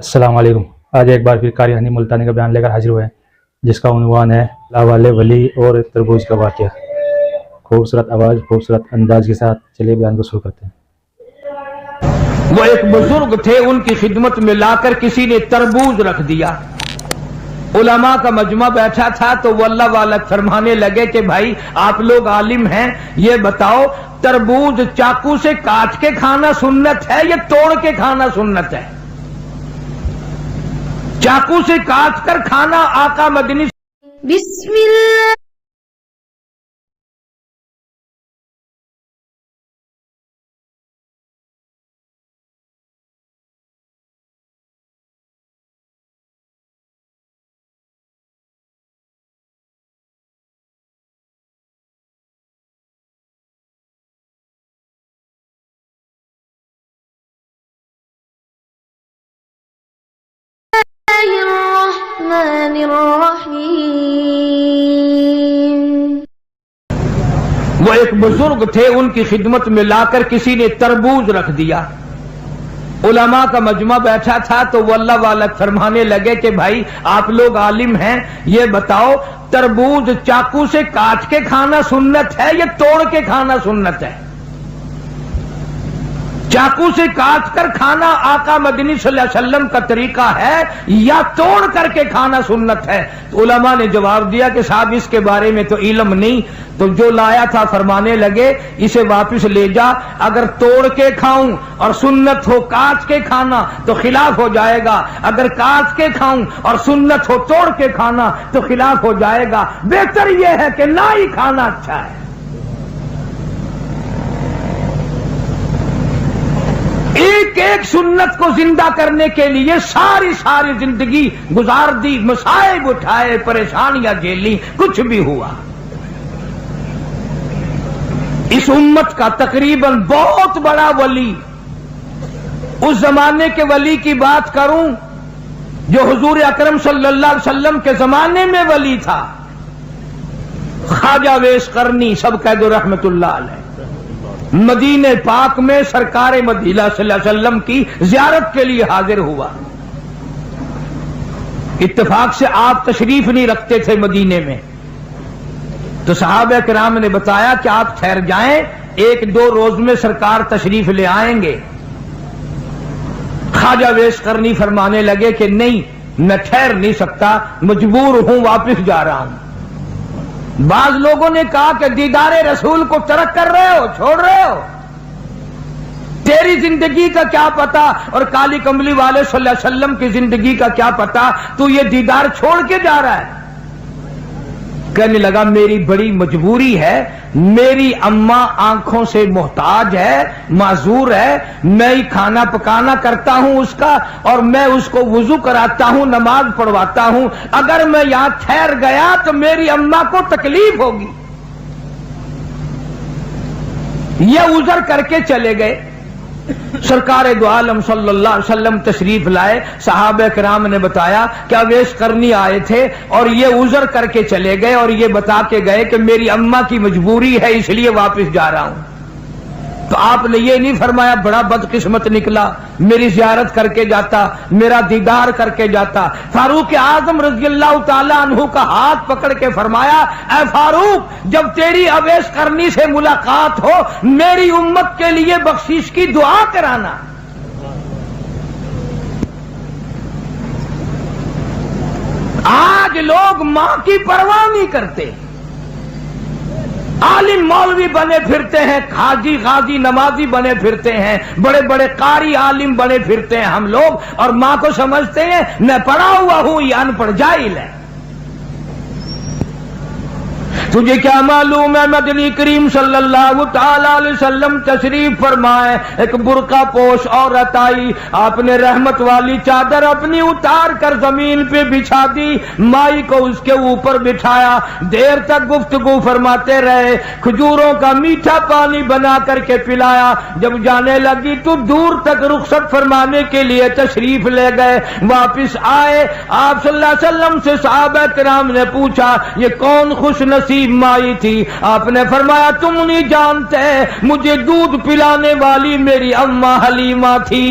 अस्सलाम वालेकुम। आज एक बार फिर कारी हनी मुल्तानी का बयान लेकर हाजिर हुए हैं, जिसका उन्वान है अल्लाह वाले वली और तरबूज का वाक़या। खूबसूरत आवाज़, खूबसूरत अंदाज के साथ चलिए बयान को शुरू करते हैं। वो एक बुजुर्ग थे, उनकी खिदमत में लाकर किसी ने तरबूज रख दिया। उलमा का मजमा बैठा था तो वो अल्लाह वाला फरमाने लगे कि भाई आप लोग आलिम हैं, ये बताओ तरबूज चाकू से काट के खाना सुन्नत है या तोड़ के खाना सुन्नत है? चाकू से काट कर खाना आका मदनी बिस्मिल्लाह। वो एक बुजुर्ग थे, उनकी खिदमत में लाकर किसी ने तरबूज रख दिया। उलमा का मजमा बैठा था तो वो अल्लाह वाला फरमाने लगे कि भाई आप लोग आलिम हैं, ये बताओ तरबूज चाकू से काट के खाना सुन्नत है या तोड़ के खाना सुन्नत है? चाकू से काट कर खाना आका मदनी सल्लल्लाहु अलैहि वसल्लम का तरीका है या तोड़ करके खाना सुन्नत है? तो उलमा ने जवाब दिया कि साहब इसके बारे में तो इल्म नहीं। तो जो लाया था फरमाने लगे इसे वापस ले जा, अगर तोड़ के खाऊं और सुन्नत हो काट के खाना तो खिलाफ हो जाएगा, अगर काट के खाऊं और सुन्नत हो तोड़ के खाना तो खिलाफ हो जाएगा। बेहतर यह है कि ना ही खाना अच्छा है। एक एक सुन्नत को जिंदा करने के लिए सारी सारी जिंदगी गुजार दी, मसाइब उठाए, परेशानियां झेली, कुछ भी हुआ। इस उम्मत का तकरीबन बहुत बड़ा वली, उस जमाने के वली की बात करूं जो हुजूर अकरम सल्लल्लाहु अलैहि वसल्लम के जमाने में वली था, ख्वाजा वेस करनी सब कह दो रहमतुल्लाह अलैह, मदीने पाक में सरकार मदीना सल्लल्लाहु अलैहि वसल्लम की जियारत के लिए हाजिर हुआ। इत्तेफाक से आप तशरीफ नहीं रखते थे मदीने में, तो सहाबा किराम ने बताया कि आप ठहर जाएं, एक दो रोज में सरकार तशरीफ ले आएंगे। ख्वाजा वेस करनी फरमाने लगे कि नहीं, मैं ठहर नहीं सकता, मजबूर हूं, वापस जा रहा हूं। बाज लोगों ने कहा कि दीदारे रसूल को तर्क कर रहे हो, छोड़ रहे हो, तेरी जिंदगी का क्या पता और काली कमली वाले सल्लल्लाहु अलैहि वसल्लम की जिंदगी का क्या पता, तू ये दीदार छोड़ के जा रहा है। कहने लगा मेरी बड़ी मजबूरी है, मेरी अम्मा आंखों से मोहताज है, माजूर है, मैं ही खाना पकाना करता हूं उसका और मैं उसको वुजू कराता हूं, नमाज पढ़वाता हूं, अगर मैं यहां ठहर गया तो मेरी अम्मा को तकलीफ होगी। ये उजर करके चले गए। सरकार दो आलम सल्लल्लाहु अलैहि वसल्लम तशरीफ लाए। सहाबा किराम ने बताया कि अवैस करनी आए थे और ये उजर करके चले गए और ये बता के गए कि मेरी अम्मा की मजबूरी है इसलिए वापस जा रहा हूं। तो आपने ये नहीं फरमाया बड़ा बदकिस्मत निकला, मेरी जियारत करके जाता, मेरा दीदार करके जाता। फारूक आजम रज़ियल्लाहु ताला अन्हु का हाथ पकड़ के फरमाया, ऐ फारूक, जब तेरी अवैस करनी से मुलाकात हो मेरी उम्मत के लिए बख्शिश की दुआ कराना। आज लोग मां की परवाह नहीं करते, आलिम मौलवी बने फिरते हैं, खाजी गाजी नमाजी बने फिरते हैं, बड़े बड़े कारी आलिम बने फिरते हैं हम लोग, और मां को समझते हैं मैं पढ़ा हुआ हूं, ये अनपढ़ जाहिल है। तुझे क्या मालूम है मदनी करीम सल्लल्लाहु ताला अलैहि वसल्लम तशरीफ फरमाए, एक बुरका पोश औरत आई, आपने रहमत वाली चादर अपनी उतार कर जमीन पे बिछा दी, माई को उसके ऊपर बिठाया, देर तक गुफ्तगू फरमाते रहे, खजूरों का मीठा पानी बना करके पिलाया। जब जाने लगी तो दूर तक रुखसत फरमाने के लिए तशरीफ ले गए। वापिस आए, आप सल्लल्लाहु अलैहि वसल्लम से सहाबा किराम ने पूछा ये कौन खुश नसीब माई थी? आपने फरमाया तुम नहीं जानते, मुझे दूध पिलाने वाली मेरी अम्मा हलीमा थी।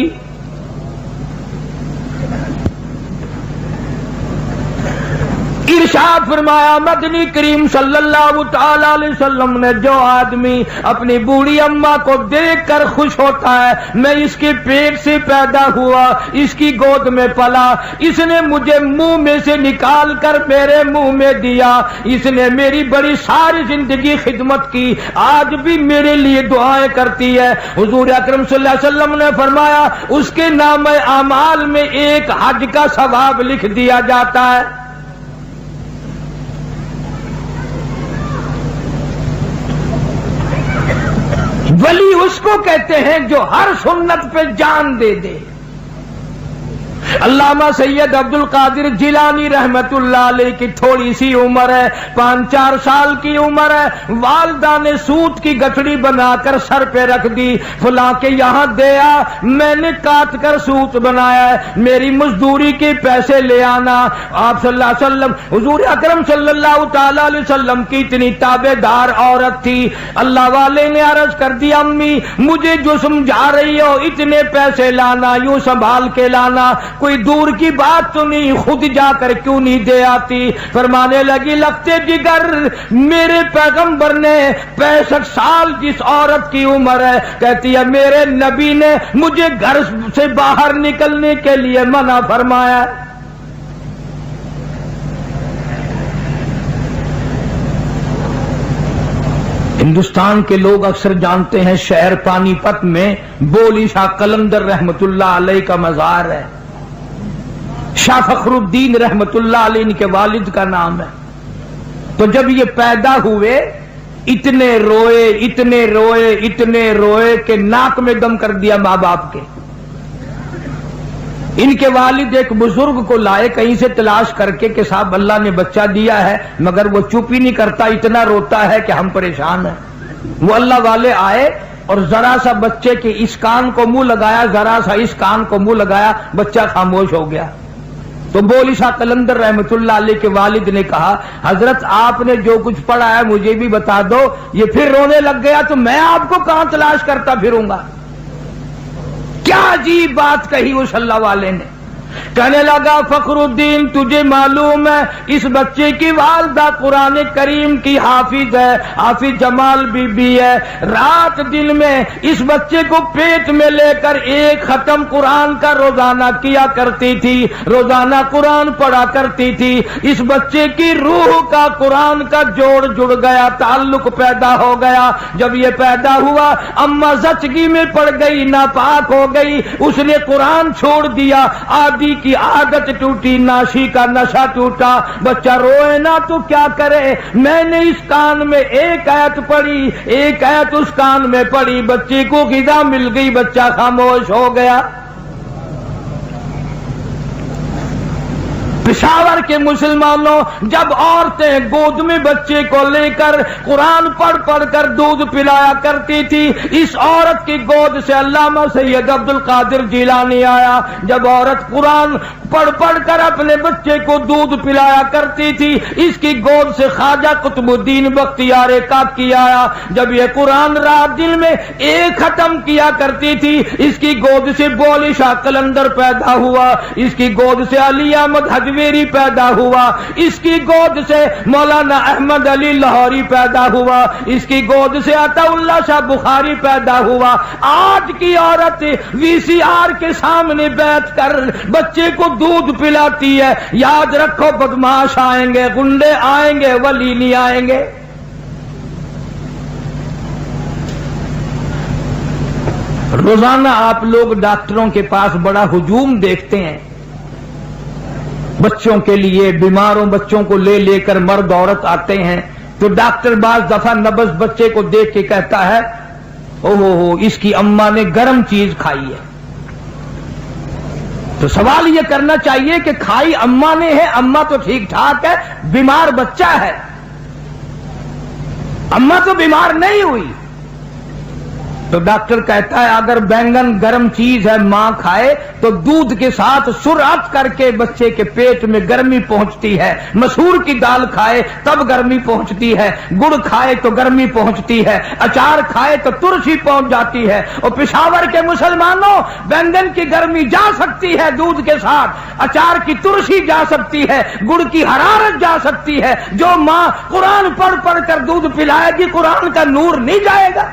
इरशाद फरमाया मदनी करीम सल्लल्लाहु ताला अलैहि वसल्लम ने, जो आदमी अपनी बूढ़ी अम्मा को देखकर खुश होता है, मैं इसके पेट से पैदा हुआ, इसकी गोद में पला, इसने मुझे मुंह में से निकाल कर मेरे मुंह में दिया, इसने मेरी बड़ी सारी जिंदगी खिदमत की, आज भी मेरे लिए दुआएं करती है। हुजूर अकरम सल्लल्लाहु अलैहि वसल्लम ने फरमाया उसके नामे आमाल में एक हज का सवाब लिख दिया जाता है। वली उसको कहते हैं जो हर सुन्नत पे जान दे दे। अल्लामा सैयद अब्दुल कादिर जिलानी रहमतुल्लाह अलैह की थोड़ी सी उम्र है, 5-4 साल की उम्र है, वालदा ने सूत की गठड़ी बनाकर सर पे रख दी, फुला के यहाँ दे आ, मैंने काट कर सूत बनाया है, मेरी मजदूरी के पैसे ले आना। आप सल्लल्लाहु अलैहि वसल्लम, हुजूर अकरम सल्लल्लाहु ताला अलैहि वसल्लम की इतनी ताबेदार औरत थी, अल्लाह वाले ने अर्ज कर दिया अम्मी मुझे जो समझा रही हो इतने पैसे लाना, यूं संभाल के लाना, कोई दूर की बात तो नहीं, खुद जाकर क्यों नहीं दे आती। फरमाने लगी लगते जिगर मेरे पैगंबर ने 65 साल जिस औरत की उम्र है, कहती है मेरे नबी ने मुझे घर से बाहर निकलने के लिए मना फरमाया। हिंदुस्तान के लोग अक्सर जानते हैं शहर पानीपत में बोली शाह कलंदर रहमतुल्लाह अलैह का मजार है, शाह फखरुद्दीन रहमतुल्लाह अलैह इनके वालिद का नाम है। तो जब ये पैदा हुए इतने रोए इतने रोए इतने रोए कि नाक में दम कर दिया माँ बाप के। इनके वालिद एक बुजुर्ग को लाए कहीं से तलाश करके कि साहब अल्लाह ने बच्चा दिया है, मगर वो चुप ही नहीं करता, इतना रोता है कि हम परेशान हैं। वो अल्लाह वाले आए और जरा सा बच्चे के इस कान को मुंह लगाया, जरा सा इस कान को मुंह लगाया, बच्चा खामोश हो गया। तो बोली शाह कलंदर रहमतुल्लाह अलैह के वालिद ने कहा हजरत आपने जो कुछ पढ़ा है मुझे भी बता दो, ये फिर रोने लग गया तो मैं आपको कहां तलाश करता फिरूंगा। क्या अजीब बात कही उस अल्लाह वाले ने। कहने लगा फखरुद्दीन तुझे मालूम है इस बच्चे की वालदा कुरान करीम की हाफिज है, हाफिज जमाल बीबी है, रात दिन में इस बच्चे को पेट में लेकर एक खत्म कुरान का रोजाना किया करती थी, रोजाना कुरान पढ़ा करती थी। इस बच्चे की रूह का कुरान का जोड़ जुड़ गया, ताल्लुक पैदा हो गया। जब ये पैदा हुआ अम्मा जचगी में पड़ गई, नापाक हो गई, उसने कुरान छोड़ दिया, आदि की आदत टूटी, नाशी का नशा टूटा। बच्चा रोए ना तो क्या करे, मैंने इस कान में एक आयत पढ़ी, एक आयत उस कान में पढ़ी, बच्चे को गिदा मिल गई, बच्चा खामोश हो गया। पेशावर के मुसलमानों जब औरतें गोद में बच्चे को लेकर कुरान पढ़ पढ़ कर दूध पिलाया करती थी, इस औरत की गोद से अल्लामा सैयद अब्दुल कादिर जिलानी आया। जब औरत कुरान पढ़ पढ़ कर अपने बच्चे को दूध पिलाया करती थी, इसकी गोद से ख्वाजा कुतुबुद्दीन बख्तियार काकी आया। जब ये कुरान रात दिन में एक खत्म किया करती थी, इसकी गोद से बोली शाह कलंदर पैदा हुआ, इसकी गोद से अली अहमद हजवेरी पैदा हुआ, इसकी गोद से मौलाना अहमद अली लाहौरी पैदा हुआ, इसकी गोद से अताउल्लाह शाह बुखारी पैदा हुआ। आज की औरत वीसीआर के सामने बैठकर बच्चे को दूध पिलाती है। याद रखो बदमाश आएंगे, गुंडे आएंगे, वली नहीं आएंगे। रोजाना आप लोग डॉक्टरों के पास बड़ा हुजूम देखते हैं, बच्चों के लिए बीमारों बच्चों को ले लेकर मर्द औरत आते हैं, तो डॉक्टर बाज दफा नबज बच्चे को देख के कहता है ओहो इसकी अम्मा ने गर्म चीज खाई है। तो सवाल यह करना चाहिए कि खाई अम्मा ने है, अम्मा तो ठीक ठाक है, बीमार बच्चा है, अम्मा तो बीमार नहीं हुई। तो डॉक्टर कहता है अगर बैंगन गर्म चीज है मां खाए तो दूध के साथ सुरात करके बच्चे के पेट में गर्मी पहुंचती है। मसूर की दाल खाए तब गर्मी पहुंचती है, गुड़ खाए तो गर्मी पहुंचती है, अचार खाए तो तुलसी पहुंच जाती है। और पेशावर के मुसलमानों, बैंगन की गर्मी जा सकती है दूध के साथ, अचार की तुलसी जा सकती है, गुड़ की हरारत जा सकती है। जो मां कुरान पढ़ पढ़ कर दूध पिलाएगी कुरान का नूर नहीं जाएगा।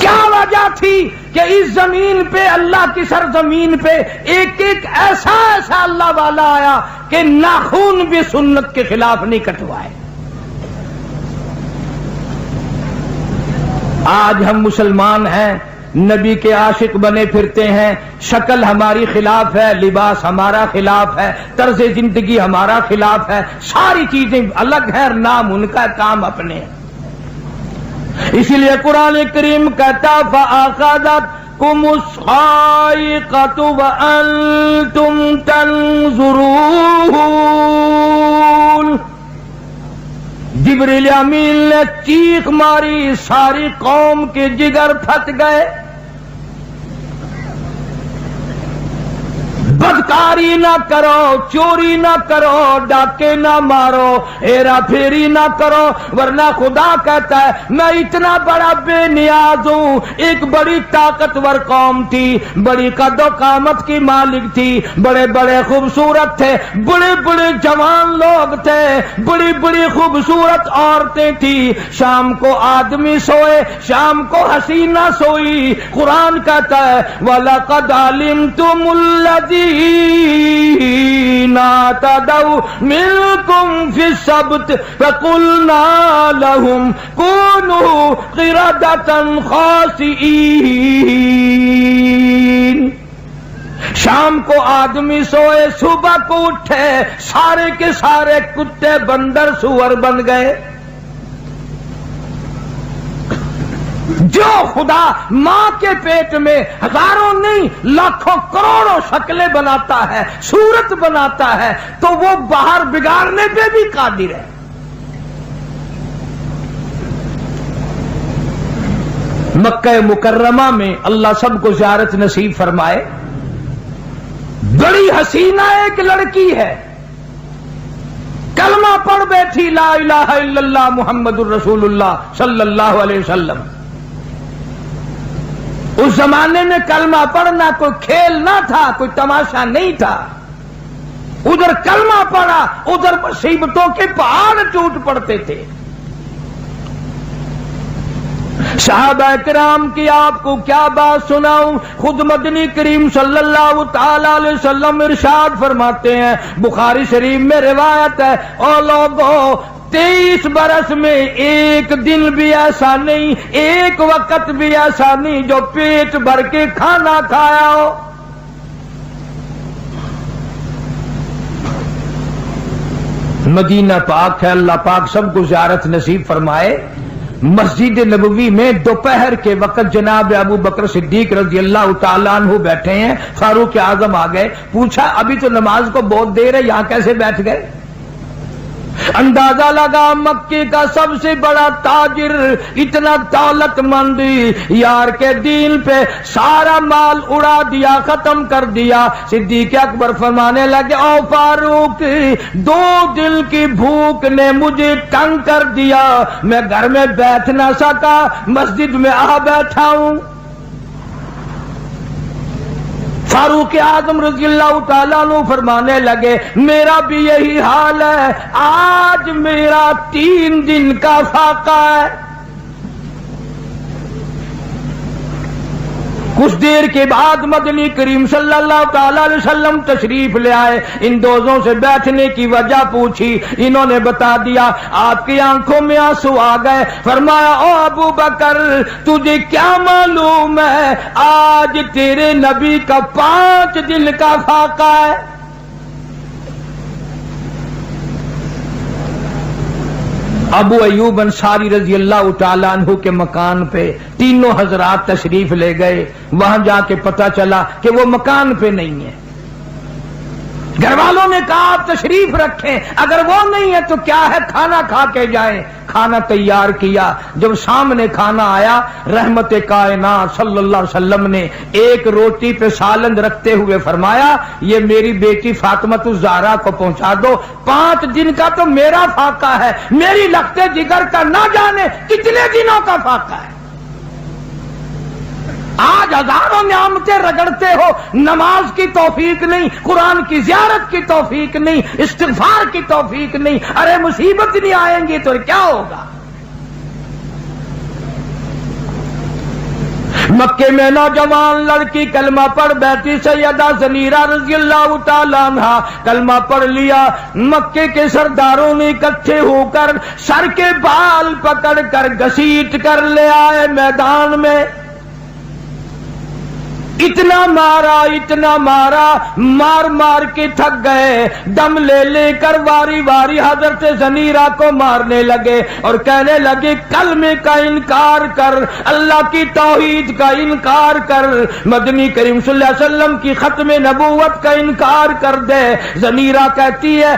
क्या वजह थी कि इस जमीन पे, अल्लाह की सरजमीन पे एक एक ऐसा अल्लाह वाला आया कि नाखून भी सुन्नत के खिलाफ नहीं कटवाए। आज हम मुसलमान हैं, नबी के आशिक बने फिरते हैं, शक्ल हमारी खिलाफ है, लिबास हमारा खिलाफ है, तर्ज जिंदगी हमारा खिलाफ है, सारी चीजें अलग है, नाम उनका, काम अपने हैं। इसीलिए कुरान करीम कहता फ़अख़ज़तकुमुस्साइक़तु वअन्तुम तंज़ुरून। जिब्रील अमीन ने चीख मारी, सारी कौम के जिगर फट गए। बदकारी ना करो, चोरी ना करो, डाके ना मारो, हेरा फेरी ना करो, वरना खुदा कहता है मैं इतना बड़ा बेनियाज हूं। एक बड़ी ताकतवर कौम थी, बड़ी कदो कामत की मालिक थी, बड़े बड़े खूबसूरत थे, बड़े बड़े जवान लोग थे, बड़ी बड़ी खूबसूरत औरतें थी। शाम को आदमी सोए, शाम को हसीना सोई। कुरान कहता है वलक़द अलिमतुमुल्लज़ीना तदऊ मिनकुम फिस्सब्त फकुलना लहुम कूनू क़िरदतन ख़ासिईन। शाम को आदमी सोए, सुबह को उठे, सारे के सारे कुत्ते बंदर सुअर बन गए। जो खुदा मां के पेट में हजारों नहीं लाखों करोड़ों शक्लें बनाता है, सूरत बनाता है, तो वो बाहर बिगाड़ने पे भी कादिर है। मक्का मुकर्रमा में अल्लाह सबको ज़ियारत नसीब फरमाए। बड़ी हसीना एक लड़की है, कलमा पढ़ बैठी, ला इलाहा इल्लल्लाह मुहम्मदुर रसूलुल्लाह सल्लल्लाहु अलैहि वसल्लम। उस जमाने में कलमा पढ़ना कोई खेल ना था, कोई तमाशा नहीं था। उधर कलमा पढ़ा, उधर मुसीबतों के पहाड़ टूट पड़ते थे। सहाबा किराम की आपको क्या बात सुनाऊं, खुद मदनी करीम सल्लल्लाहु ताला अलैहि वसल्लम इरशाद फरमाते हैं, बुखारी शरीफ में रिवायत है, ओ लोगों 23 बरस में एक दिन भी ऐसा नहीं, एक वक्त भी ऐसा नहीं जो पेट भर के खाना खाया हो। मदीना पाक है, अल्लाह पाक सबको ज़ियारत नसीब फरमाए। मस्जिद नबवी में दोपहर के वक्त जनाब अबू बकर सिद्दीक रजी अल्लाह तआला अन्हु बैठे हैं, फारूक आजम आ गए, पूछा अभी तो नमाज को बहुत देर है, यहां कैसे बैठ गए? अंदाजा लगा मक्के का सबसे बड़ा ताजिर, इतना दौलतमंद, यार के दीन पे सारा माल उड़ा दिया, खत्म कर दिया। सिद्दीक अकबर फरमाने लगे, ओ फारूक 2 दिन की भूख ने मुझे तंग कर दिया, मैं घर में बैठ ना सका, मस्जिद में आ बैठा हूं। फारूक आजम रज़ियल्लाहु ताला अन्हु फरमाने लगे, मेरा भी यही हाल है, आज मेरा 3 दिन का फाका है। कुछ देर के बाद मदनी करीम सल्लल्लाहु ताला अलैहि वसल्लम तशरीफ ले आए। इन दोस्तों से बैठने की वजह पूछी, इन्होंने बता दिया, आपकी आंखों में आंसू आ गए। फरमाया, ओ अबू बकर तुझे क्या मालूम है, आज तेरे नबी का 5 दिन का फाका है। अबू अयूब अंसारी रजी अल्लाह तआला अन्हु के मकान पे तीनों हजरात तशरीफ ले गए। वहां जाके पता चला कि वो मकान पे नहीं है। घर वालों ने कहा आप तशरीफ रखें, अगर वो नहीं है तो क्या है, खाना खा के जाएं। खाना तैयार किया, जब सामने खाना आया, रहमत कायनात सल्लल्लाहु अलैहि वसल्लम ने एक रोटी पे सालन रखते हुए फरमाया, ये मेरी बेटी फातिमा ज़हरा को पहुंचा दो, 5 दिन का तो मेरा फाका है, मेरी लखते जिगर का ना जाने कितने दिनों का फाका है। आज हजारों नियामतें रगड़ते हो, नमाज की तौफीक नहीं, कुरान की ज़ियारत की तौफीक नहीं, इस्तिग़फ़ार की तौफीक नहीं। अरे मुसीबत नहीं आएंगी तो क्या होगा। मक्के में नौजवान लड़की कलमा पढ़ बैठी, सैयदा ज़नीरा रज़ियल्लाहु ताला अन्हा कलमा पढ़ लिया। मक्के के सरदारों ने इकट्ठे होकर सर के बाल पकड़ कर घसीट कर ले आए मैदान में। इतना मारा, मार मार के थक गए, दम ले लेकर वारी वारी हजरत ज़नीरा को मारने लगे और कहने लगे, कलमे का इनकार कर, अल्लाह की तौहीद का इनकार कर, मदनी करीम सल्लल्लाहु अलैहि वसल्लम की खत्म नबूवत का इनकार कर दे। ज़नीरा कहती है,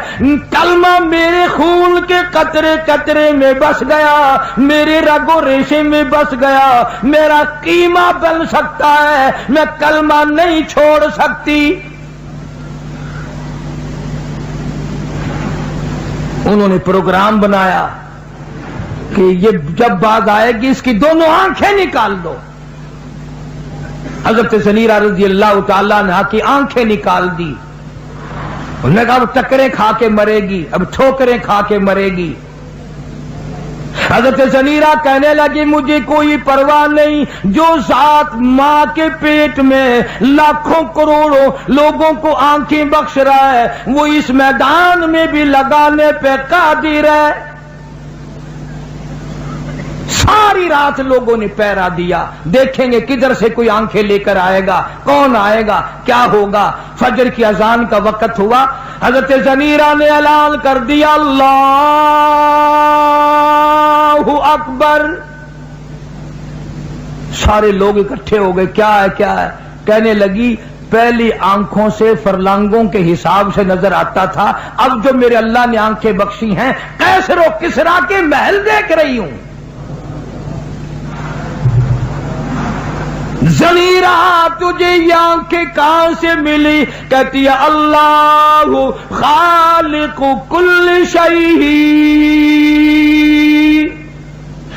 कलमा मेरे खून के कतरे कतरे में बस गया, मेरे रगो रेशे में बस गया, मेरा कीमा बन सकता है, मैं कलमा नहीं छोड़ सकती। उन्होंने प्रोग्राम बनाया कि ये जब बात आएगी इसकी दोनों आंखें निकाल दो। हज़रत ज़नीरा रज़ियल्लाहु ताला अन्हा की आंखें निकाल दी। उन्होंने कहा अब टक्करें खा के मरेगी, अब ठोकरें खा के मरेगी। हज़रत ज़नीरा कहने लगी, मुझे कोई परवाह नहीं, जो ज़ात माँ के पेट में लाखों करोड़ों लोगों को आंखें बख्श रहा है, वो इस मैदान में भी लगाने पे कादिर है। सारी रात लोगों ने पहरा दिया, देखेंगे किधर से कोई आंखें लेकर आएगा, कौन आएगा, क्या होगा। फजर की अजान का वक्त हुआ, हज़रत ज़नीरा ने ऐलान कर दिया, अल्लाहु अकबर। सारे लोग इकट्ठे हो गए, क्या है क्या है। कहने लगी, पहली आंखों से फरलांगों के हिसाब से नजर आता था, अब जो मेरे अल्लाह ने आंखें बख्शी हैं, कैसर और किसरा के महल देख रही हूं। ज़नीरा तुझे ये आंखें कहां से मिली? कहती है, अल्लाहु खालिकु कुल्ल शैई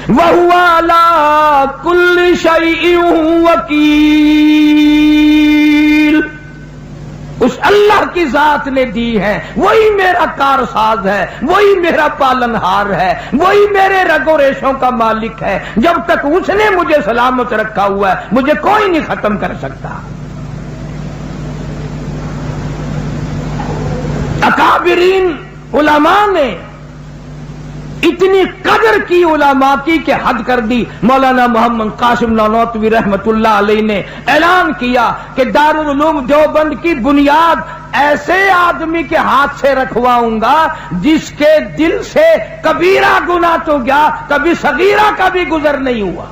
व हुवा अला कुल्ल शैइन वकील। उस अल्लाह की जात ने दी है, वही मेरा कारसाज है, वही मेरा पालनहार है, वही मेरे रगो रेशों का मालिक है। जब तक उसने मुझे सलामत रखा हुआ है, मुझे कोई नहीं खत्म कर सकता। अकाबिरीन उलमा ने इतनी कदर की उलमा की कि हद कर दी। मौलाना मोहम्मद कासिम नानोतवी रहमतुल्लाह अलैह ने ऐलान किया कि दारुल उलूम देवबंद की बुनियाद ऐसे आदमी के हाथ से रखवाऊंगा जिसके दिल से कबीरा गुनाह तो गया, कभी सगीरा का भी गुजर नहीं हुआ।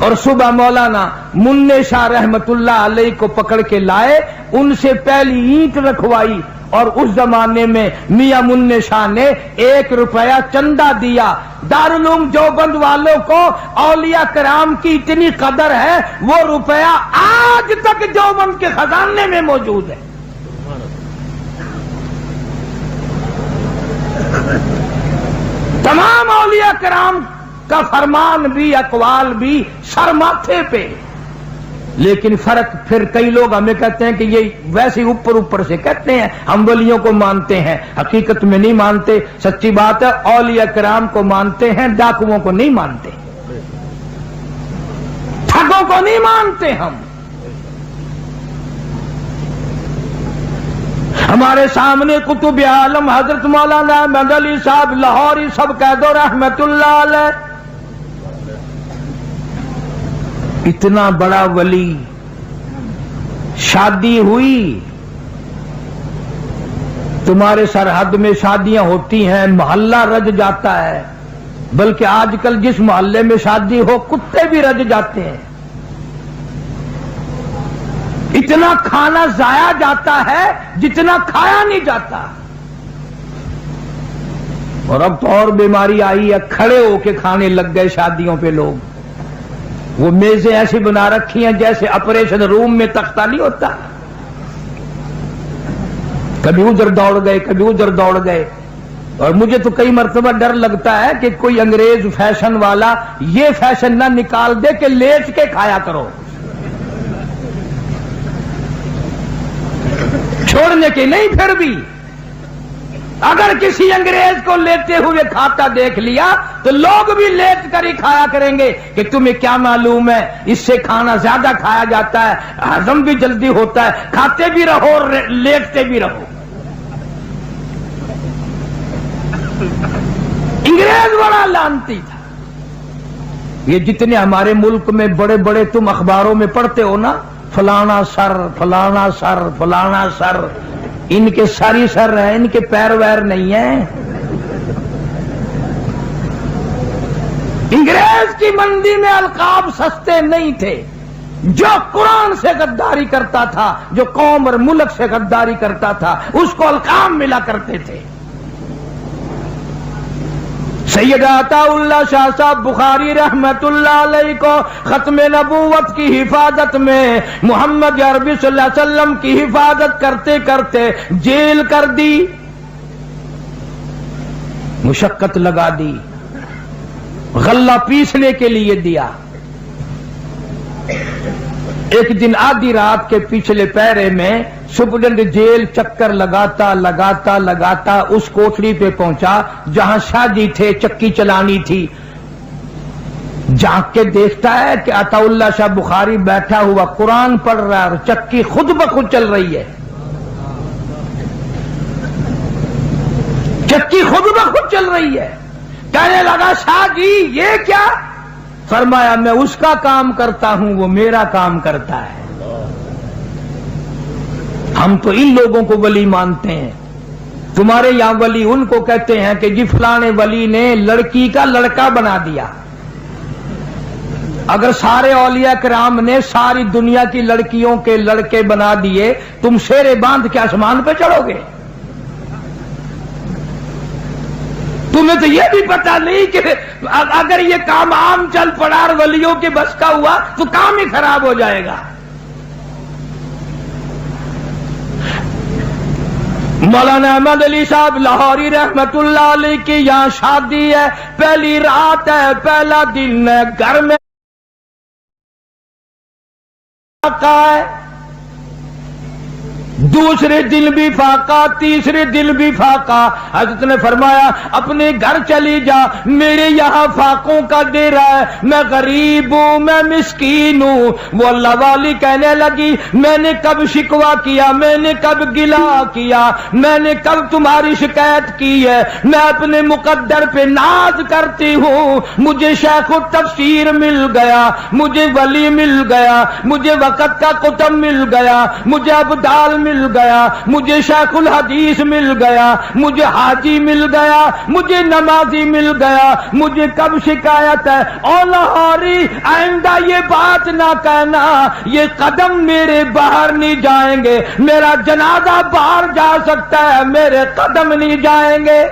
और सुबह मौलाना मुन्ने शाह रहमतुल्लाह अलैह को पकड़ के लाए, उनसे पहली ईंट रखवाई और उस जमाने में मियां मुन्ने शाह ने 1 रुपया चंदा दिया। दारुल उलूम देवबंद वालों को औलिया कराम की इतनी कदर है, वो रुपया आज तक देवबंद के खजाने में मौजूद है। तमाम औलिया कराम का फरमान भी, अकवाल भी सर माथे पे। लेकिन फर्क फिर कई लोग हमें कहते हैं कि ये वैसे ऊपर ऊपर से कहते हैं, हम वलियों को मानते हैं, हकीकत में नहीं मानते। सच्ची बात है, औलिया कराम को मानते हैं, डाकुओं को नहीं मानते, ठगों को नहीं मानते। हम हमारे सामने कुतुब आलम हजरत मौलाना अहमद अली साहब लाहौरी सब कह दो रहमतुल्लाह अलैह, इतना बड़ा वली, शादी हुई, तुम्हारे सरहद में शादियां होती हैं, मोहल्ला रज जाता है, बल्कि आजकल जिस मोहल्ले में शादी हो कुत्ते भी रज जाते हैं। इतने اتنا کھانا ضائع جاتا ہے جتنا کھایا نہیں جاتا. اور اب تو اور بیماری آئی ہے, کھڑے ہو کے کھانے لگ گئے شادیوں پہ لوگ. وہ میزیں ایسی بنا رکھی ہیں جیسے آپریشن روم میں تختہ نہیں ہوتا. کبھی ادھر دوڑ گئے, کبھی ادھر دوڑ گئے. اور مجھے تو کئی مرتبہ ڈر لگتا ہے کہ کوئی انگریز فیشن والا یہ فیشن نہ نکال دے کہ لیٹ کے کھایا کرو. چھوڑنے کے نہیں, پھر بھی اگر کسی انگریز کو لیتے ہوئے کھاتا دیکھ لیا تو لوگ بھی لیٹ کر ہی کھایا کریں گے کہ تمہیں کیا معلوم ہے, اس سے کھانا زیادہ کھایا جاتا ہے, ہضم بھی جلدی ہوتا ہے, کھاتے بھی رہو اور لیٹتے بھی رہو. انگریز بڑا لعنتی تھا. یہ جتنے ہمارے ملک میں بڑے بڑے تم اخباروں میں پڑھتے ہو نا, فلانا سر فلانا سر فلانا سر, ان کے ساری سر ہیں, ان کے پیر ویر نہیں ہیں. انگریز کی منڈی میں القاب سستے نہیں تھے. جو قرآن سے غداری کرتا تھا, جو قوم اور ملک سے غداری کرتا تھا, اس کو القاب ملا کرتے تھے. سید عطا اللہ شاہ صاحب بخاری رحمت اللہ علیہ کو ختم نبوت کی حفاظت میں محمد عربی صلی اللہ علیہ وسلم کی حفاظت کرتے کرتے جیل کر دی, مشقت لگا دی, غلہ پیسنے کے لیے دیا. ایک دن آدھی رات کے پچھلے پیرے میں سپرڈنٹ جیل چکر لگاتا لگاتا لگاتا اس کوٹڑی پہ پہنچا جہاں شاہ جی تھے, چکی چلانی تھی. جھانک کے دیکھتا ہے کہ عطا اللہ شاہ بخاری بیٹھا ہوا قرآن پڑھ رہا ہے اور چکی خود بخود چل رہی ہے. چکی خود بخود چل رہی ہے. کہنے لگا شاہ جی یہ کیا؟ فرمایا میں اس کا کام کرتا ہوں, وہ میرا کام کرتا ہے. ہم تو ان لوگوں کو ولی مانتے ہیں. تمہارے یہاں ولی ان کو کہتے ہیں کہ جی فلانے ولی نے لڑکی کا لڑکا بنا دیا. اگر سارے اولیاء کرام نے ساری دنیا کی لڑکیوں کے لڑکے بنا دیے, تم شیرے باندھ کے آسمان پہ چڑھو گے؟ تمہیں تو یہ بھی پتا نہیں کہ اگر یہ کام عام چل پڑا اور ولیوں کے بس کا ہوا تو کام ہی خراب ہو جائے گا. مولانا احمد علی صاحب لاہوری رحمت اللہ علیہ کی یہاں شادی ہے, پہلی رات ہے, پہلا دن ہے, گھر میں ہے, دوسرے دن بھی فاقہ, تیسرے دن بھی فاقہ. حضرت نے فرمایا اپنے گھر چلی جا, میرے یہاں فاقوں کا ڈیرا ہے, میں غریب ہوں, میں مسکین ہوں. وہ اللہ والی کہنے لگی میں نے کب شکوہ کیا, میں نے کب گلا کیا, میں نے کب تمہاری شکایت کی ہے؟ میں اپنے مقدر پہ ناز کرتی ہوں. مجھے شیخ التفسیر مل گیا, مجھے ولی مل گیا, مجھے وقت کا کتب مل گیا, مجھے ابدال مل گیا, مجھے شیخ الحدیث مل گیا, مجھے حاجی مل گیا, مجھے نمازی مل گیا. مجھے کب شکایت ہے؟ او لاہوری آئندہ یہ بات نہ کہنا, یہ قدم میرے باہر نہیں جائیں گے. میرا جنازہ باہر جا سکتا ہے, میرے قدم نہیں جائیں گے.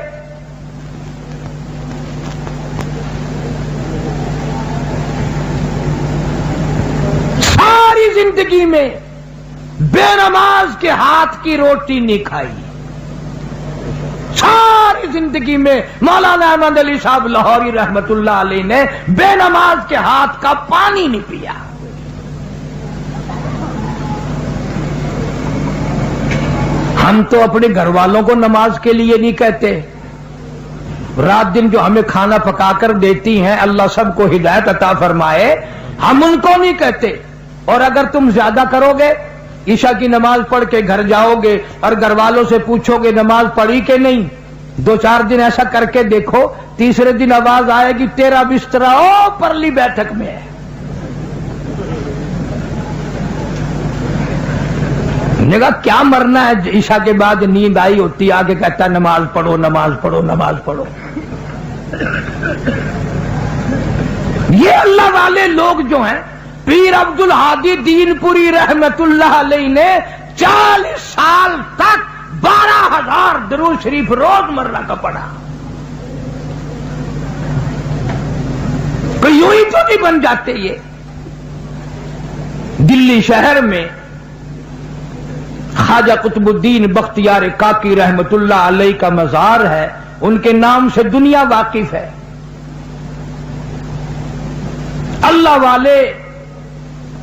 ساری زندگی میں بے نماز کے ہاتھ کی روٹی نہیں کھائی. ساری زندگی میں مولانا احمد علی صاحب لاہوری رحمت اللہ علیہ نے بے نماز کے ہاتھ کا پانی نہیں پیا. ہم تو اپنے گھر والوں کو نماز کے لیے نہیں کہتے. رات دن جو ہمیں کھانا پکا کر دیتی ہیں, اللہ سب کو ہدایت عطا فرمائے, ہم ان کو نہیں کہتے. اور اگر تم زیادہ کرو گے, عشاء کی نماز پڑھ کے گھر جاؤ گے اور گھر والوں سے پوچھو گے نماز پڑھی کہ نہیں, 2-4 دن ایسا کر کے دیکھو, تیسرے دن آواز آئے گی تیرا بستر پرلی بیٹھک میں ہے. نے کہا کیا مرنا ہے, عشاء کے بعد نیند آئی ہوتی, آگے کہتا نماز پڑھو نماز پڑھو نماز پڑھو. یہ اللہ والے لوگ جو ہیں पीर अब्दुल हादी दीनपुरी रहमतुल्लाह अलैह ने 40 साल तक 12,000 दरूद शरीफ रोजमर्रा का पढ़ा। कोई यूं ही तो नहीं बन जाते ये। दिल्ली शहर में ख्वाजा कुतुबुद्दीन बख्तियार काकी रहमतुल्लाह अलैह का मजार है, उनके नाम से दुनिया वाकिफ है। अल्लाह वाले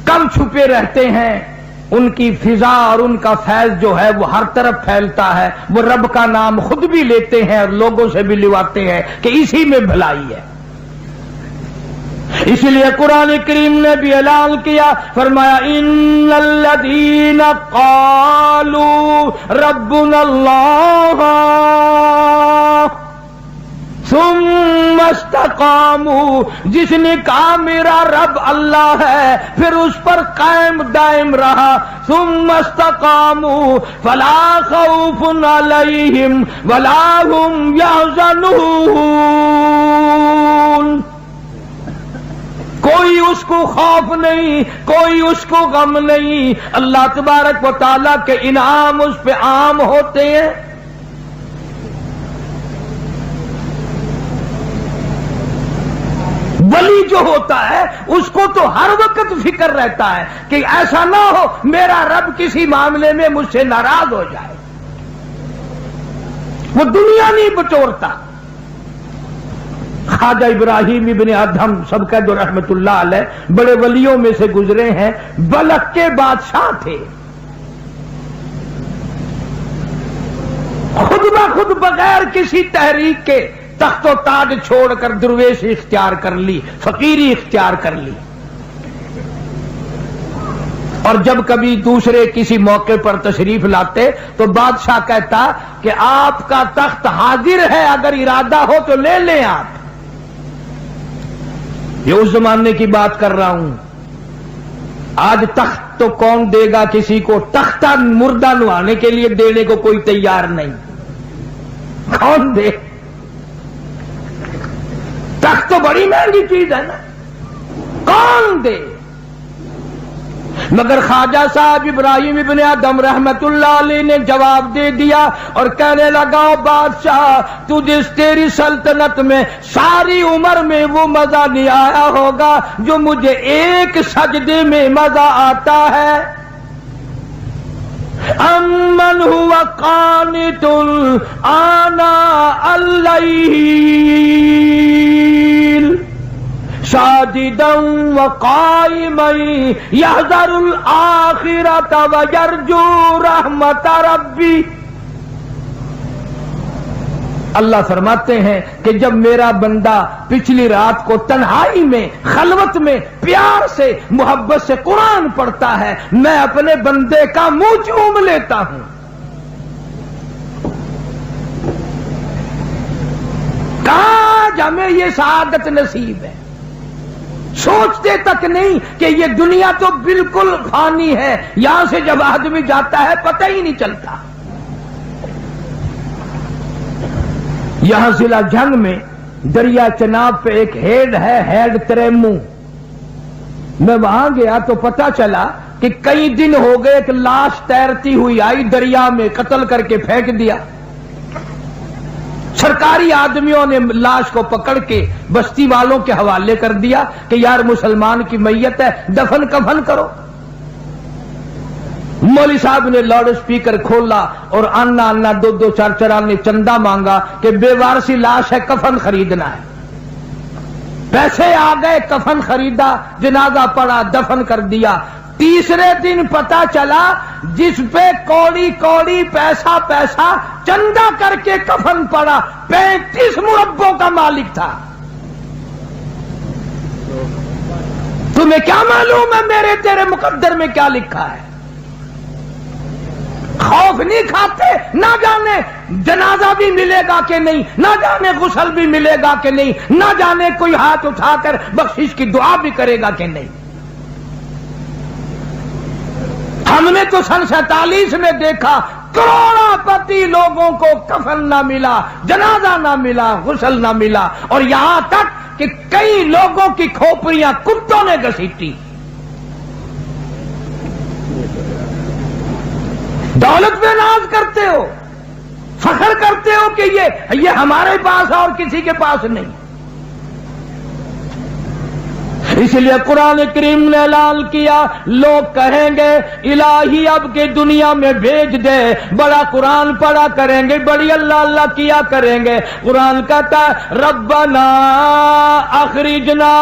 कम छुपे रहते हैं, उनकी फिजा और उनका फैज जो है वो हर तरफ फैलता है। वो रब का नाम खुद भी लेते हैं और लोगों से भी लिवाते हैं कि इसी में भलाई है। इसलिए कुरान करीम ने भी ऐलान किया, फरमाया इन्नल्लज़ीना क़ालू रब्बुनल्लाह सुम्मा इस्तक़ामू, जिसने कहा मेरा रब अल्लाह है फिर उस पर कायम दायम रहा, सुम्मा इस्तक़ामू फला खौफुन अलैहिम वला हुम यहज़नून, कोई उसको खौफ नहीं, कोई उसको गम नहीं। अल्लाह तबारक व तआला के इनाम उस पे आम होते हैं। वली जो होता है उसको तो हर वक्त फिक्र रहता है कि ऐसा ना हो मेरा रब किसी मामले में मुझसे नाराज हो जाए। वो दुनिया नहीं बटोरता। ख्वाजा इब्राहिम इब्ने अदहम सबका जो रहमतुल्लाह अलैह बड़े वलियों में से गुजरे हैं, बलख के बादशाह थे। खुद ब खुद बगैर किसी तहरीक के तख्तो ताज छोड़कर दुर्वेश इख्तियार कर ली, फकीरी इख्तियार कर ली। और जब कभी दूसरे किसी मौके पर तशरीफ लाते तो बादशाह कहता कि आपका तख्त हाजिर है, अगर इरादा हो तो ले लें आप। ये उस जमाने की बात कर रहा हूं। आज तख्त तो कौन देगा किसी को, तख्ता मुर्दा नुहाने के लिए देने को कोई तैयार नहीं। कौन दे? तख्त तो बड़ी महंगी चीज है ना, कौन दे? मगर ख्वाजा साहब इब्राहिम इब्ने अदहम रहमतुल्लाह अलैह ने जवाब दे दिया और कहने लगा, बादशाह तुझे तेरी सल्तनत में सारी उम्र में वो मजा नहीं आया होगा जो मुझे एक सजदे में मजा आता है। अम्मन हुआ कानितुल आना अल्लैल साजिदन व काइमन यहज़रुल आखिरत व यरजू रहमत रब्बी। अल्लाह फरमाते हैं कि जब मेरा बंदा पिछली रात को तन्हाई में, खलवत में प्यार से, मोहब्बत से कुरान पढ़ता है, मैं अपने बंदे का मुंह चूम लेता हूं। काश हमें ये सआदत नसीब है। सोचते तक नहीं कि ये दुनिया तो बिल्कुल फानी है, यहां से जब आदमी जाता है पता ही नहीं चलता। यहां जिला जंग में दरिया चनाब पे एक हेड है, हेड त्रेमू। मैं वहां गया तो पता चला कि कई दिन हो गए एक लाश तैरती हुई आई, दरिया में कत्ल करके फेंक दिया। सरकारी आदमियों ने लाश को पकड़ के बस्ती वालों के हवाले कर दिया कि यार मुसलमान की मैयत है, दफन कफन करो। मौली साहब ने लाउड स्पीकर खोला और अन्ना अन्ना 2-2 4-4 आने चंदा मांगा कि बेवारसी लाश है, कफन खरीदना है। पैसे आ गए, कफन खरीदा, जनाजा पड़ा, दफन कर दिया। तीसरे दिन पता चला जिस पे कौड़ी कौड़ी पैसा पैसा चंदा करके कफन पड़ा 35 मुरब्बों का मालिक था। तुम्हें क्या मालूम है मेरे तेरे मुकद्दर में क्या लिखा है? खौफ नहीं खाते, ना जाने जनाजा भी मिलेगा कि नहीं, ना जाने गुस्ल भी मिलेगा कि नहीं, ना जाने कोई हाथ उठाकर बख्शिश की दुआ भी करेगा कि नहीं। हमने तो सन 47 में देखा करोड़पति लोगों को कफन ना मिला, जनाजा ना मिला, गुस्ल ना मिला, और यहां तक कि कई लोगों की खोपड़ियां कुत्तों ने घसीटी। دولت میں ناز کرتے ہو, فخر کرتے ہو کہ یہ ہمارے پاس ہے اور کسی کے پاس نہیں. اس لیے قرآن کریم نے اعلان کیا, لوگ کہیں گے الہی اب کے دنیا میں بھیج دے, بڑا قرآن پڑھا کریں گے, بڑی اللہ اللہ کیا کریں گے. قرآن کہتا ہے ربنا اخرجنا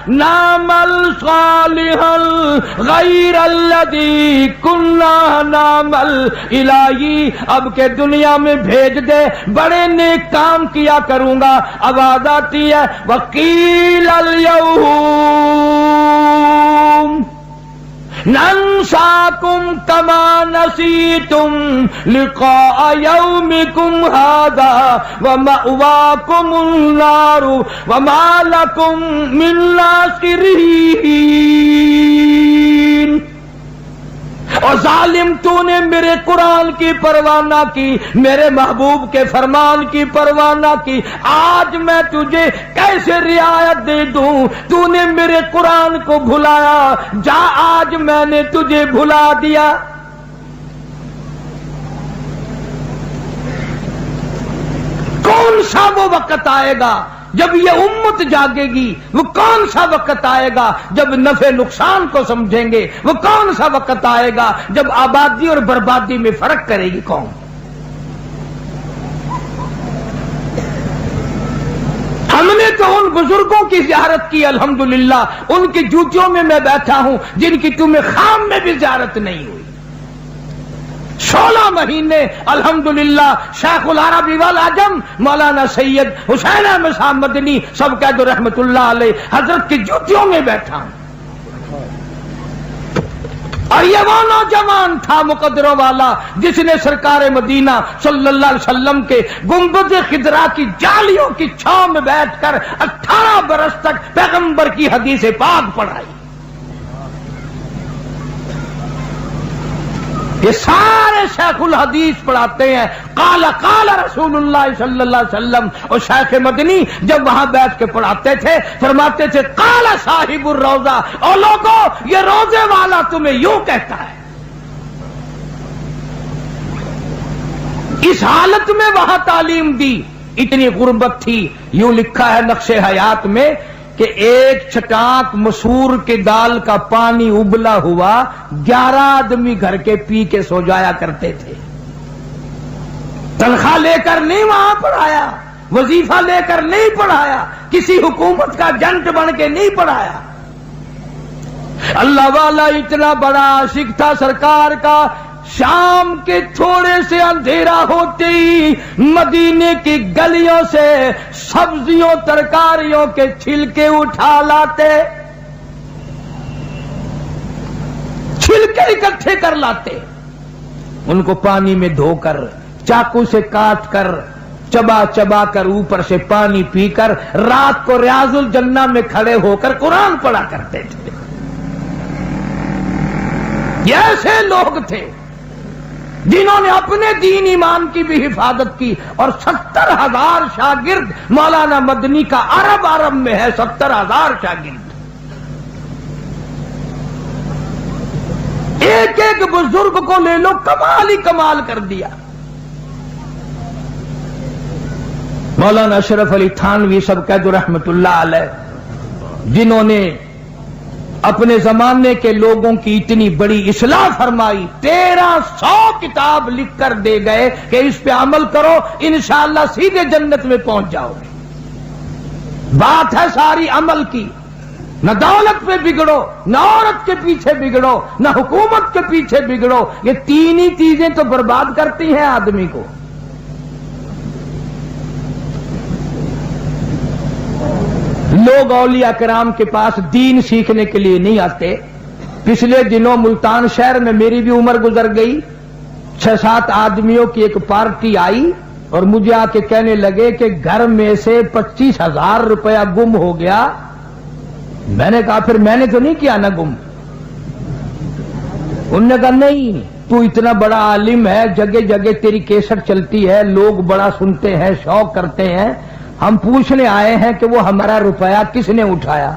نعمل صالحا غیر الذی کنا نعمل, الہی اب کے دنیا میں بھیج دے, بڑے نیک کام کیا کروں گا. آواز آتی ہے وقیل الیوم ننساکم کما نسیتم لقاء یومکم ھذا ومأواکم النار وما لکم من ناصرین. اور ظالم تو نے میرے قرآن کی پرواہ نہ کی, میرے محبوب کے فرمان کی پرواہ نہ کی. آج میں تجھے کیسے رعایت دے دوں, تو نے میرے قرآن کو بھلایا, جا آج میں نے تجھے بھلا دیا. کون سا وہ وقت آئے گا جب یہ امت جاگے گی؟ وہ کون سا وقت آئے گا جب نفع نقصان کو سمجھیں گے؟ وہ کون سا وقت آئے گا جب آبادی اور بربادی میں فرق کرے گی قوم؟ ہم نے تو ان بزرگوں کی زیارت کی الحمدللہ, ان کی جوتیوں میں بیٹھا ہوں جن کی تمہیں خام میں بھی زیارت نہیں ہوئی. 16 مہینے الحمدللہ شیخ العربی والعجم مولانا سید حسین احمد صاحب مدنی سب کہہ دو رحمت اللہ علیہ, حضرت کی جوتیوں میں بیٹھا ہوں. اور یہ وہ نوجوان تھا مقدروں والا جس نے سرکار مدینہ صلی اللہ علیہ وسلم کے گنبد خضرا کی جالیوں کی چھاؤں میں بیٹھ کر 18 برس تک پیغمبر کی حدیث پاک پڑھائی. یہ سارے شیخ الحدیث پڑھاتے ہیں قال قال رسول اللہ صلی اللہ علیہ وسلم. اور شیخ مدنی جب وہاں بیٹھ کے پڑھاتے تھے فرماتے تھے قال صاحب الروضہ, اور لوگوں یہ روزے والا تمہیں یوں کہتا ہے. اس حالت میں وہاں تعلیم دی, اتنی غربت تھی. یوں لکھا ہے نقش حیات میں کہ ایک چھٹانک مسور کے دال کا پانی ابلا ہوا 11 آدمی گھر کے پی کے سو جایا کرتے تھے. تنخواہ لے کر نہیں وہاں پڑھایا, وظیفہ لے کر نہیں پڑھایا, کسی حکومت کا جنٹ بن کے نہیں پڑھایا. اللہ والا اتنا بڑا عاشق تھا سرکار کا, شام کے تھوڑے سے اندھیرا ہوتے ہی مدینے کی گلیوں سے سبزیوں ترکاریوں کے چھلکے اٹھا لاتے, چھلکے اکٹھے کر لاتے, ان کو پانی میں دھو کر چاقو سے کاٹ کر چبا چبا کر اوپر سے پانی پی کر رات کو ریاض الجنہ میں کھڑے ہو کر قرآن پڑھا کرتے تھے. یہ ایسے لوگ تھے جنہوں نے اپنے دین ایمان کی بھی حفاظت کی. اور 70,000 شاگرد مولانا مدنی کا عرب میں ہے, 70,000 شاگرد. ایک ایک بزرگ کو لے لو, کمال ہی کمال کر دیا. مولانا اشرف علی تھانوی سب کہہ دو رحمت اللہ علیہ, جنہوں نے اپنے زمانے کے لوگوں کی اتنی بڑی اصلاح فرمائی. 1300 کتاب لکھ کر دے گئے کہ اس پہ عمل کرو انشاءاللہ سیدھے جنت میں پہنچ جاؤ گے. بات ہے ساری عمل کی. نہ دولت پہ بگڑو, نہ عورت کے پیچھے بگڑو, نہ حکومت کے پیچھے بگڑو. یہ تین ہی چیزیں تو برباد کرتی ہیں آدمی کو. لوگ اولیاء کرام کے پاس دین سیکھنے کے لیے نہیں آتے. پچھلے دنوں ملتان شہر میں میری بھی عمر گزر گئی, 6-7 آدمیوں کی ایک پارٹی آئی اور مجھے آ کے کہنے لگے کہ گھر میں سے 25,000 روپیہ گم ہو گیا. میں نے کہا پھر میں نے تو نہیں کیا نا گم. انہوں نے کہا نہیں, تو اتنا بڑا عالم ہے, جگہ جگہ تیری کیسٹ چلتی ہے, لوگ بڑا سنتے ہیں, شوق کرتے ہیں, ہم پوچھنے آئے ہیں کہ وہ ہمارا روپیہ کس نے اٹھایا.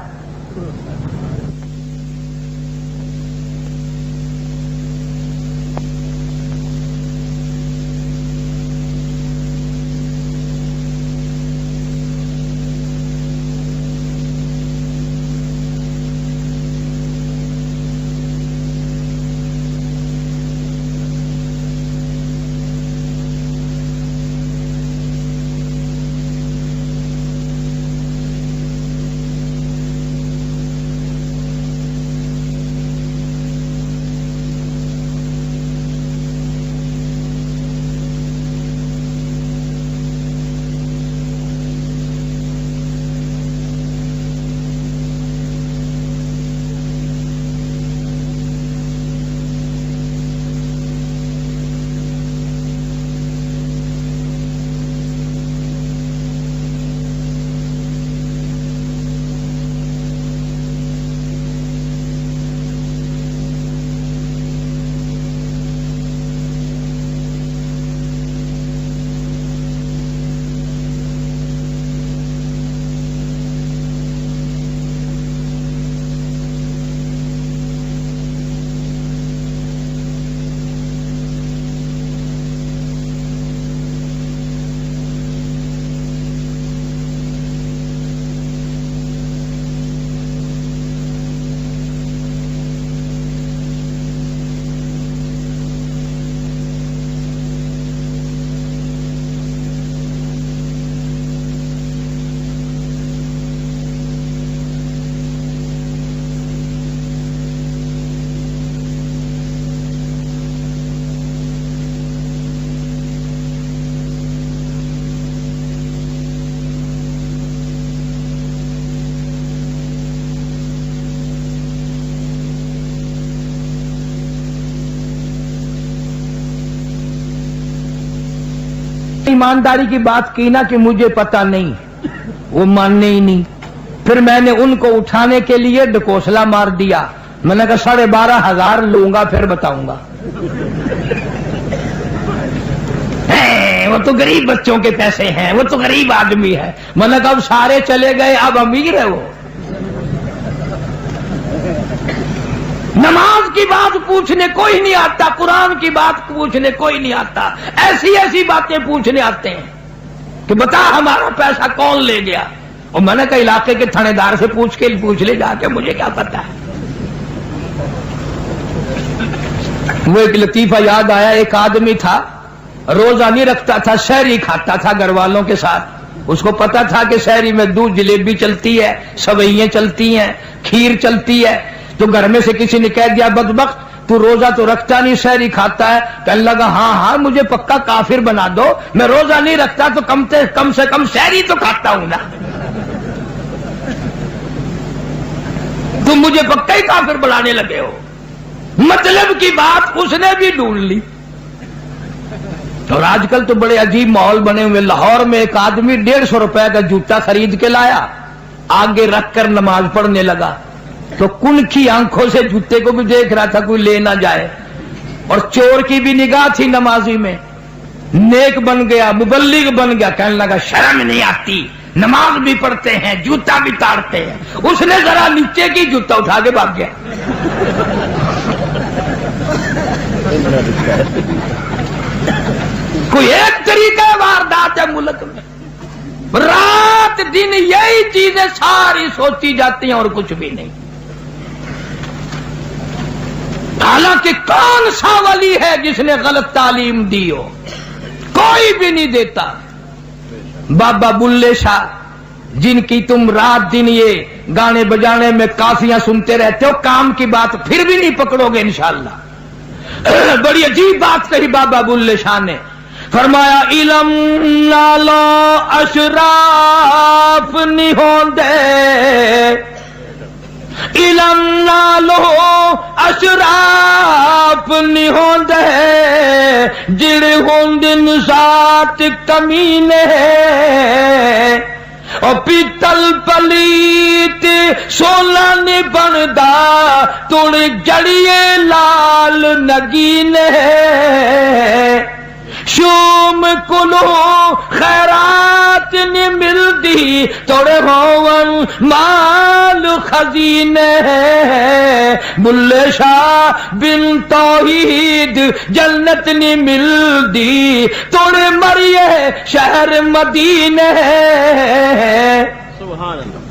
ईमानदारी की बात की ना कि मुझे पता नहीं, वो मानने ही नहीं। फिर मैंने उनको उठाने के लिए ढकोसला मार दिया। मैंने कहा 12,500 लूंगा फिर बताऊंगा। वो तो गरीब बच्चों के पैसे हैं, वो तो गरीब आदमी है। मैंने कहा अब सारे चले गए, अब अमीर है वो। नमाज की बात पूछने कोई नहीं आता, कुरान की बात पूछने कोई नहीं आता, ऐसी ऐसी बातें पूछने आते हैं कि बता हमारा पैसा कौन ले गया। और मैंने कहा इलाके के थानेदार से पूछ ले जाके, मुझे क्या पता है। वो एक लतीफा याद आया, एक आदमी था रोजा नहीं रखता था, शहरी खाता था घर वालों के साथ। उसको पता था कि शहरी में दूध जलेबी चलती है, सवैयां चलती हैं, खीर चलती है। तो घर में से किसी ने कह दिया बदबख्त तू रोजा तो रखता नहीं, शहरी खाता है। कहने लगा हाँ मुझे पक्का काफिर बना दो, मैं रोजा नहीं रखता तो कम से कम शहरी तो खाता हूं ना। तुम मुझे पक्का ही काफिर बनाने लगे हो। मतलब की बात उसने भी ढूंढ ली। और आजकल तो बड़े अजीब माहौल बने हुए। लाहौर में एक आदमी 150 रुपए का जूता खरीद के लाया, आगे रखकर नमाज पढ़ने लगा। तो कुनखी आंखों से जूते को भी देख रहा था कोई ले ना जाए। और चोर की भी निगाह थी नमाजी में। नेक बन गया, मुबल्लिग बन गया। कहने लगा शर्म नहीं आती, नमाज भी पढ़ते हैं, जूता भी ताड़ते हैं। उसने जरा नीचे की जूता उठा के भाग गया। कोई एक तरीका वारदात है मुल्क में। रात दिन यही चीजें सारी सोची जाती हैं और कुछ भी नहीं। हालांकि कौन सा वली है जिसने गलत तालीम दी हो? कोई भी नहीं देता। बाबा बुल्ले शाह जिनकी तुम रात दिन ये गाने बजाने में काफियां सुनते रहते हो, काम की बात फिर भी नहीं पकड़ोगे इंशाअल्लाह। बड़ी अजीब बात कही बाबा बुल्ले शाह ने। फरमाया इलम नालो अशराफ नहीं होंदे, इलम नालो अशराफ नहीं होंदे, जिड़े होंदे सात कमीने और पीतल पलीत सोना ने बनदा तोड़े जड़िए लाल नगीने। शूम कुलो खैरात ने मिलती तोड़े होवन माल खजीने। बुल्ले शाह बिन तौहीद जन्नत ने मिलती तोड़े मरिए शहर मदीने। सुभान अल्लाह।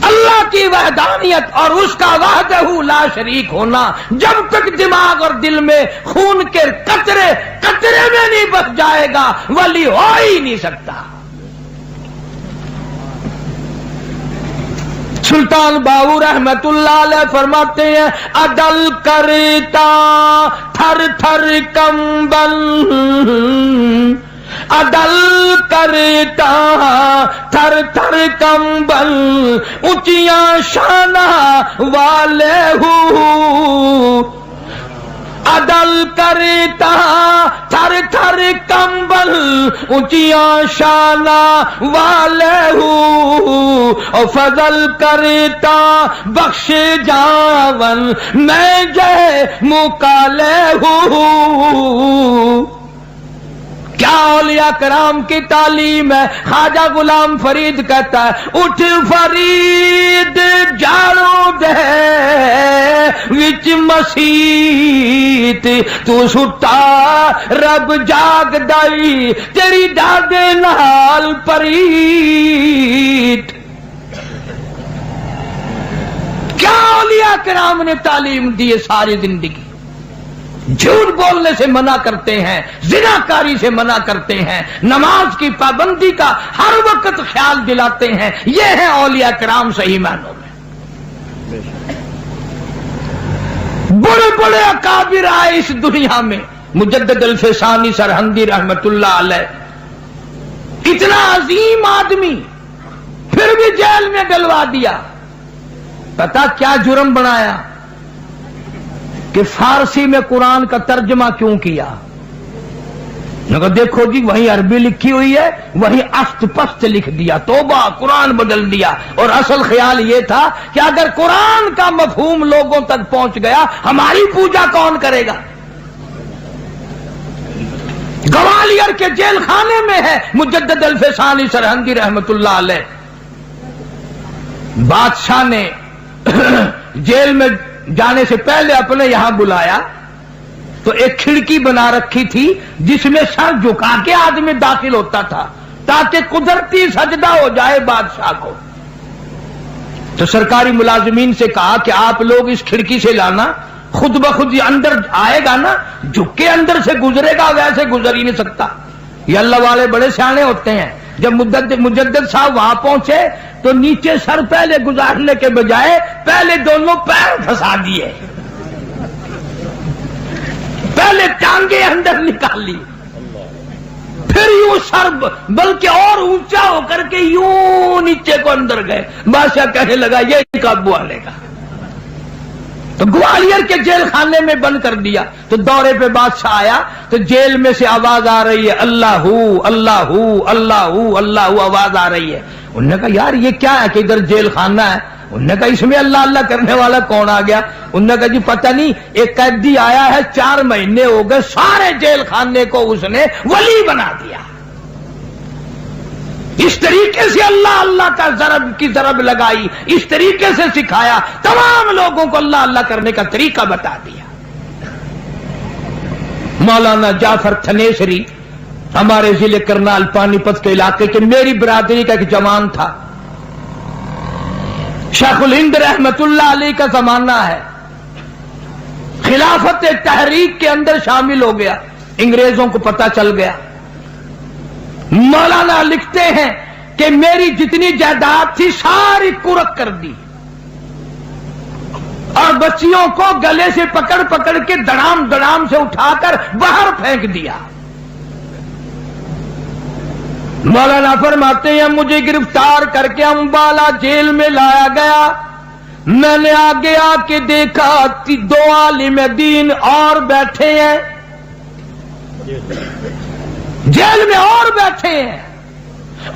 अल्लाह की वहदानियत और उसका वहदहू ला शरीक होना जब तक दिमाग और दिल में खून के कतरे कतरे में नहीं बस जाएगा, वली हो ही नहीं सकता। सुल्तान बाबू रहमतुल्लाह अलैह फरमाते हैं अदल करता थर थर कंबल, अदल करता थर थर कंबल, ऊंचिया शाना वाले हूँ। अदल करता थर थर कंबल, ऊंचिया शाना वाले हूँ। और फजल करता बख्श जावन मैं जय मुकाले हूँ। क्या औलिया कराम की तालीम है। ख्वाजा गुलाम फरीद कहता है उठ फरीद जाड़ो दे विच मसीत, तू सुता रब जाग दाई तेरी दादे नाल परीत। क्या औलिया कराम ने तालीम दी है सारी जिंदगी। झूठ बोलने से मना करते हैं, जिनाकारी से मना करते हैं, नमाज की पाबंदी का हर वक्त ख्याल दिलाते हैं। ये है औलिया कराम सही मानों में। बड़े बड़े अकाबिर आए इस दुनिया में। मुजद्दिद अल-फसानी सरहंदी रहमतुल्लाह अलैह, इतना अजीम आदमी फिर भी जेल में डलवा दिया। पता क्या जुर्म बनाया कि फारसी में कुरान का तर्जमा क्यों किया। मगर देखो जी, वहीं अरबी लिखी हुई है, वहीं अस्त पस्त लिख दिया, तौबा, कुरान बदल दिया। और असल ख्याल ये था कि अगर कुरान का मफहूम लोगों तक पहुंच गया, हमारी पूजा कौन करेगा। ग्वालियर के जेल खाने में है मुजद्दद अल-फसानी सरहंदी रहमतुल्लाह अलैह। बादशाह ने जेल में जाने से पहले अपने यहां बुलाया तो एक खिड़की बना रखी थी जिसमें सर झुका के आदमी दाखिल होता था ताकि कुदरती सजदा हो जाए बादशाह को। तो सरकारी मुलाजिमीन से कहा कि आप लोग इस खिड़की से लाना, खुद ब खुद अंदर आएगा ना, झुक के अंदर से गुजरेगा, वैसे गुजर ही नहीं सकता। ये अल्लाह वाले बड़े सियाने होते हैं। जब मुजद्दद साहब वहां पहुंचे तो नीचे सर पहले गुजारने के बजाय पहले दोनों पैर फंसा दिए, पहले टांगे अंदर निकाल ली, फिर यूं सर बल्कि और ऊंचा होकर के यूं नीचे को अंदर गए। बादशाह कहने लगा ये काबू आने का। तो ग्वालियर के जेल खाने में बंद कर दिया। तो दौरे पे बादशाह आया तो जेल में से आवाज आ रही है, अल्लाहू अल्लाहू अल्लाहू अल्लाहू आवाज आ रही है। उन्होंने कहा यार ये क्या है कि इधर जेल खाना है। उन्होंने कहा इसमें अल्लाह अल्लाह करने वाला कौन आ गया। उन्होंने कहा जी पता नहीं, एक कैदी आया है, 4 महीने हो गए, सारे जेल खाने को उसने वली बना दिया। इस तरीके से अल्लाह अल्लाह का ज़रब की ज़रब लगाई, इस तरीके से सिखाया, तमाम लोगों को अल्लाह अल्लाह करने का तरीका बता दिया। मौलाना जाफर थनेसरी हमारे जिले करनाल पानीपत के इलाके के मेरी बिरादरी का एक जवान था। शेखुल हिंद रहमतुल्लाह अलैह का जमाना है। खिलाफत तहरीक के अंदर शामिल हो गया, अंग्रेजों को पता चल गया। मौलाना लिखते हैं कि मेरी जितनी जायदाद थी सारी कुर्क कर दी और बच्चियों को गले से पकड़ पकड़ के दड़ाम दड़ाम से उठाकर बाहर फेंक दिया। मौलाना फरमाते हैं मुझे गिरफ्तार करके अंबाला जेल में लाया गया। मैंने आगे आके देखा 2 आलिम दीन और बैठे हैं, जेल में और बैठे हैं।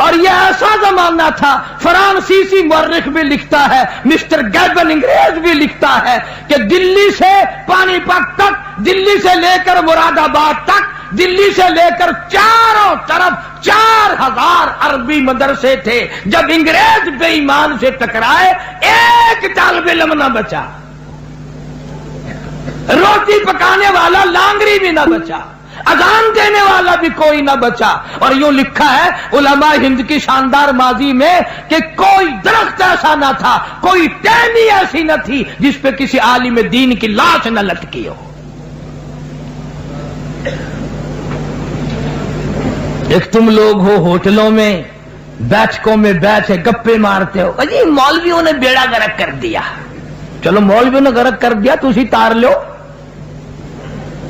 और यह ऐसा जमाना था, फ्रांसीसी मुर्रिख भी लिखता है, मिस्टर गैबन अंग्रेज भी लिखता है कि दिल्ली से पानीपत तक, दिल्ली से लेकर मुरादाबाद तक, दिल्ली से लेकर चारों तरफ 4000 अरबी मदरसे थे। जब अंग्रेज बेईमान से टकराए एक तालिब इल्म न बचा, रोटी पकाने वाला लांगरी भी न बचा, अजान देने वाला भी कोई ना बचा। और यूं लिखा है उलमा हिंद की शानदार माजी में कि कोई दरख्त ऐसा ना था, कोई टहनी ऐसी न थी जिस पे किसी आलिम दीन की लाश न लटकी हो। एक तुम लोग हो होटलों में, बैठकों में बैठे गप्पे मारते हो, अजी मौलवियों ने बेड़ा गर्क कर दिया। चलो मौलवियों ने गर्क कर दिया, तुसी तार लो,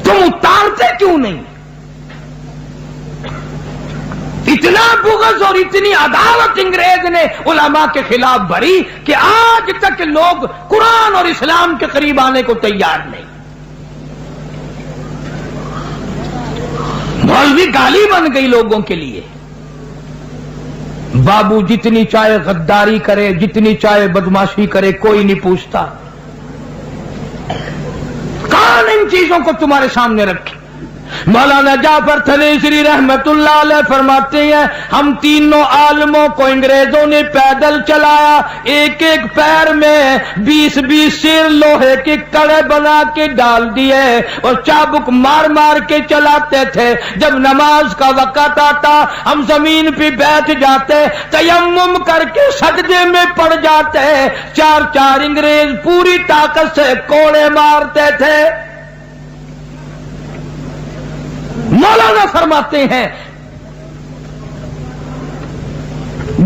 तुम उतारते क्यों नहीं। इतना बुग़्ज़ और इतनी अदावत अंग्रेज ने उलमा के खिलाफ भरी कि आज तक लोग कुरान और इस्लाम के करीब आने को तैयार नहीं। मौलवी गाली बन गई लोगों के लिए। बाबू जितनी चाहे गद्दारी करे, जितनी चाहे बदमाशी करे, कोई नहीं पूछता। कौन इन चीजों को तुम्हारे सामने रखे। मौलाना जाफर थनेसरी रहमतुल्लाह अलैह फरमाते हैं हम तीनों आलमों को अंग्रेजों ने पैदल चलाया, एक एक पैर में 20-20 सिर लोहे के कड़े बना के डाल दिए और चाबुक मार मार के चलाते थे। जब नमाज का वक़्त आता हम जमीन पे बैठ जाते, तयम्मुम करके सजदे में पड़ जाते। 4-4 अंग्रेज पूरी ताकत से कोड़े मारते थे। मौलाना फरमाते हैं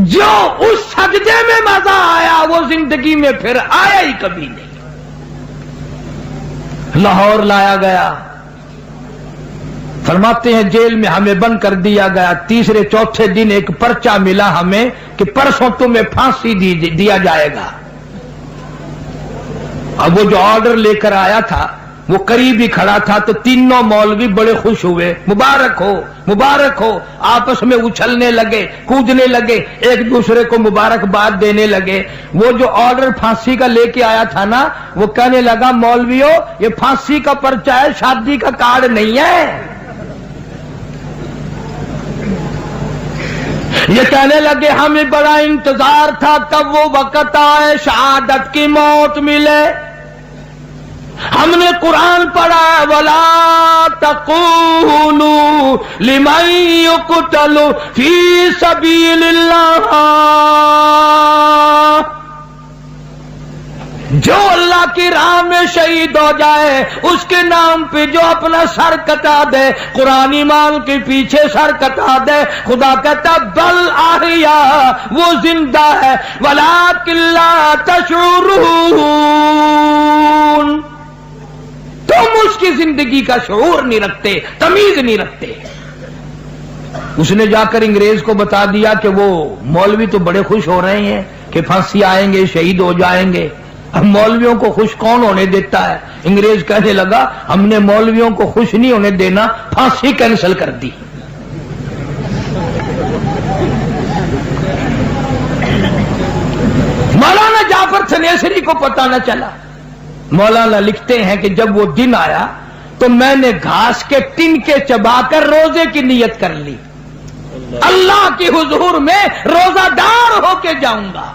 जो उस सजदे में मजा आया वो जिंदगी में फिर आया ही कभी नहीं। लाहौर लाया गया, फरमाते हैं जेल में हमें बंद कर दिया गया। 3-4 दिन एक पर्चा मिला हमें कि परसों तुम्हें फांसी दिया जाएगा। अब वो जो ऑर्डर लेकर आया था वो करीब ही खड़ा था तो तीनों मौलवी बड़े खुश हुए, मुबारक हो, आपस में उछलने लगे, कूदने लगे, एक दूसरे को मुबारकबाद देने लगे। वो जो ऑर्डर फांसी का लेके आया था ना, वो कहने लगा मौलवियों ये फांसी का पर्चा है, शादी का कार्ड नहीं है। ये कहने लगे हमें बड़ा इंतजार था कब वो वक्त आए शहादत की मौत मिले। हमने कुरान पढ़ा वला तक़ूलू लिमन युक़तलु फी सबीलिल्लाह, जो अल्लाह की राह में शहीद हो जाए उसके नाम पे जो अपना सर कटा दे, कुरान ईमान के पीछे सर कटा दे, खुदा कहता बल आहिया, वो जिंदा है, वलाकिन ला तशऊरून, तुम उसकी जिंदगी का शऊर नहीं रखते, तमीज नहीं रखते। उसने जाकर अंग्रेज को बता दिया कि वो मौलवी तो बड़े खुश हो रहे हैं कि फांसी आएंगे, शहीद हो जाएंगे। अब मौलवियों को खुश कौन होने देता है? अंग्रेज कहने लगा हमने मौलवियों को खुश नहीं होने देना, फांसी कैंसिल कर दी। मौलाना जाफर थनेसरी को पता न चला। मौलाना लिखते हैं कि जब वो दिन आया तो मैंने घास के तिनके चबाकर रोजे की नियत कर ली, अल्लाह के हुजूर में रोजादार होके जाऊंगा।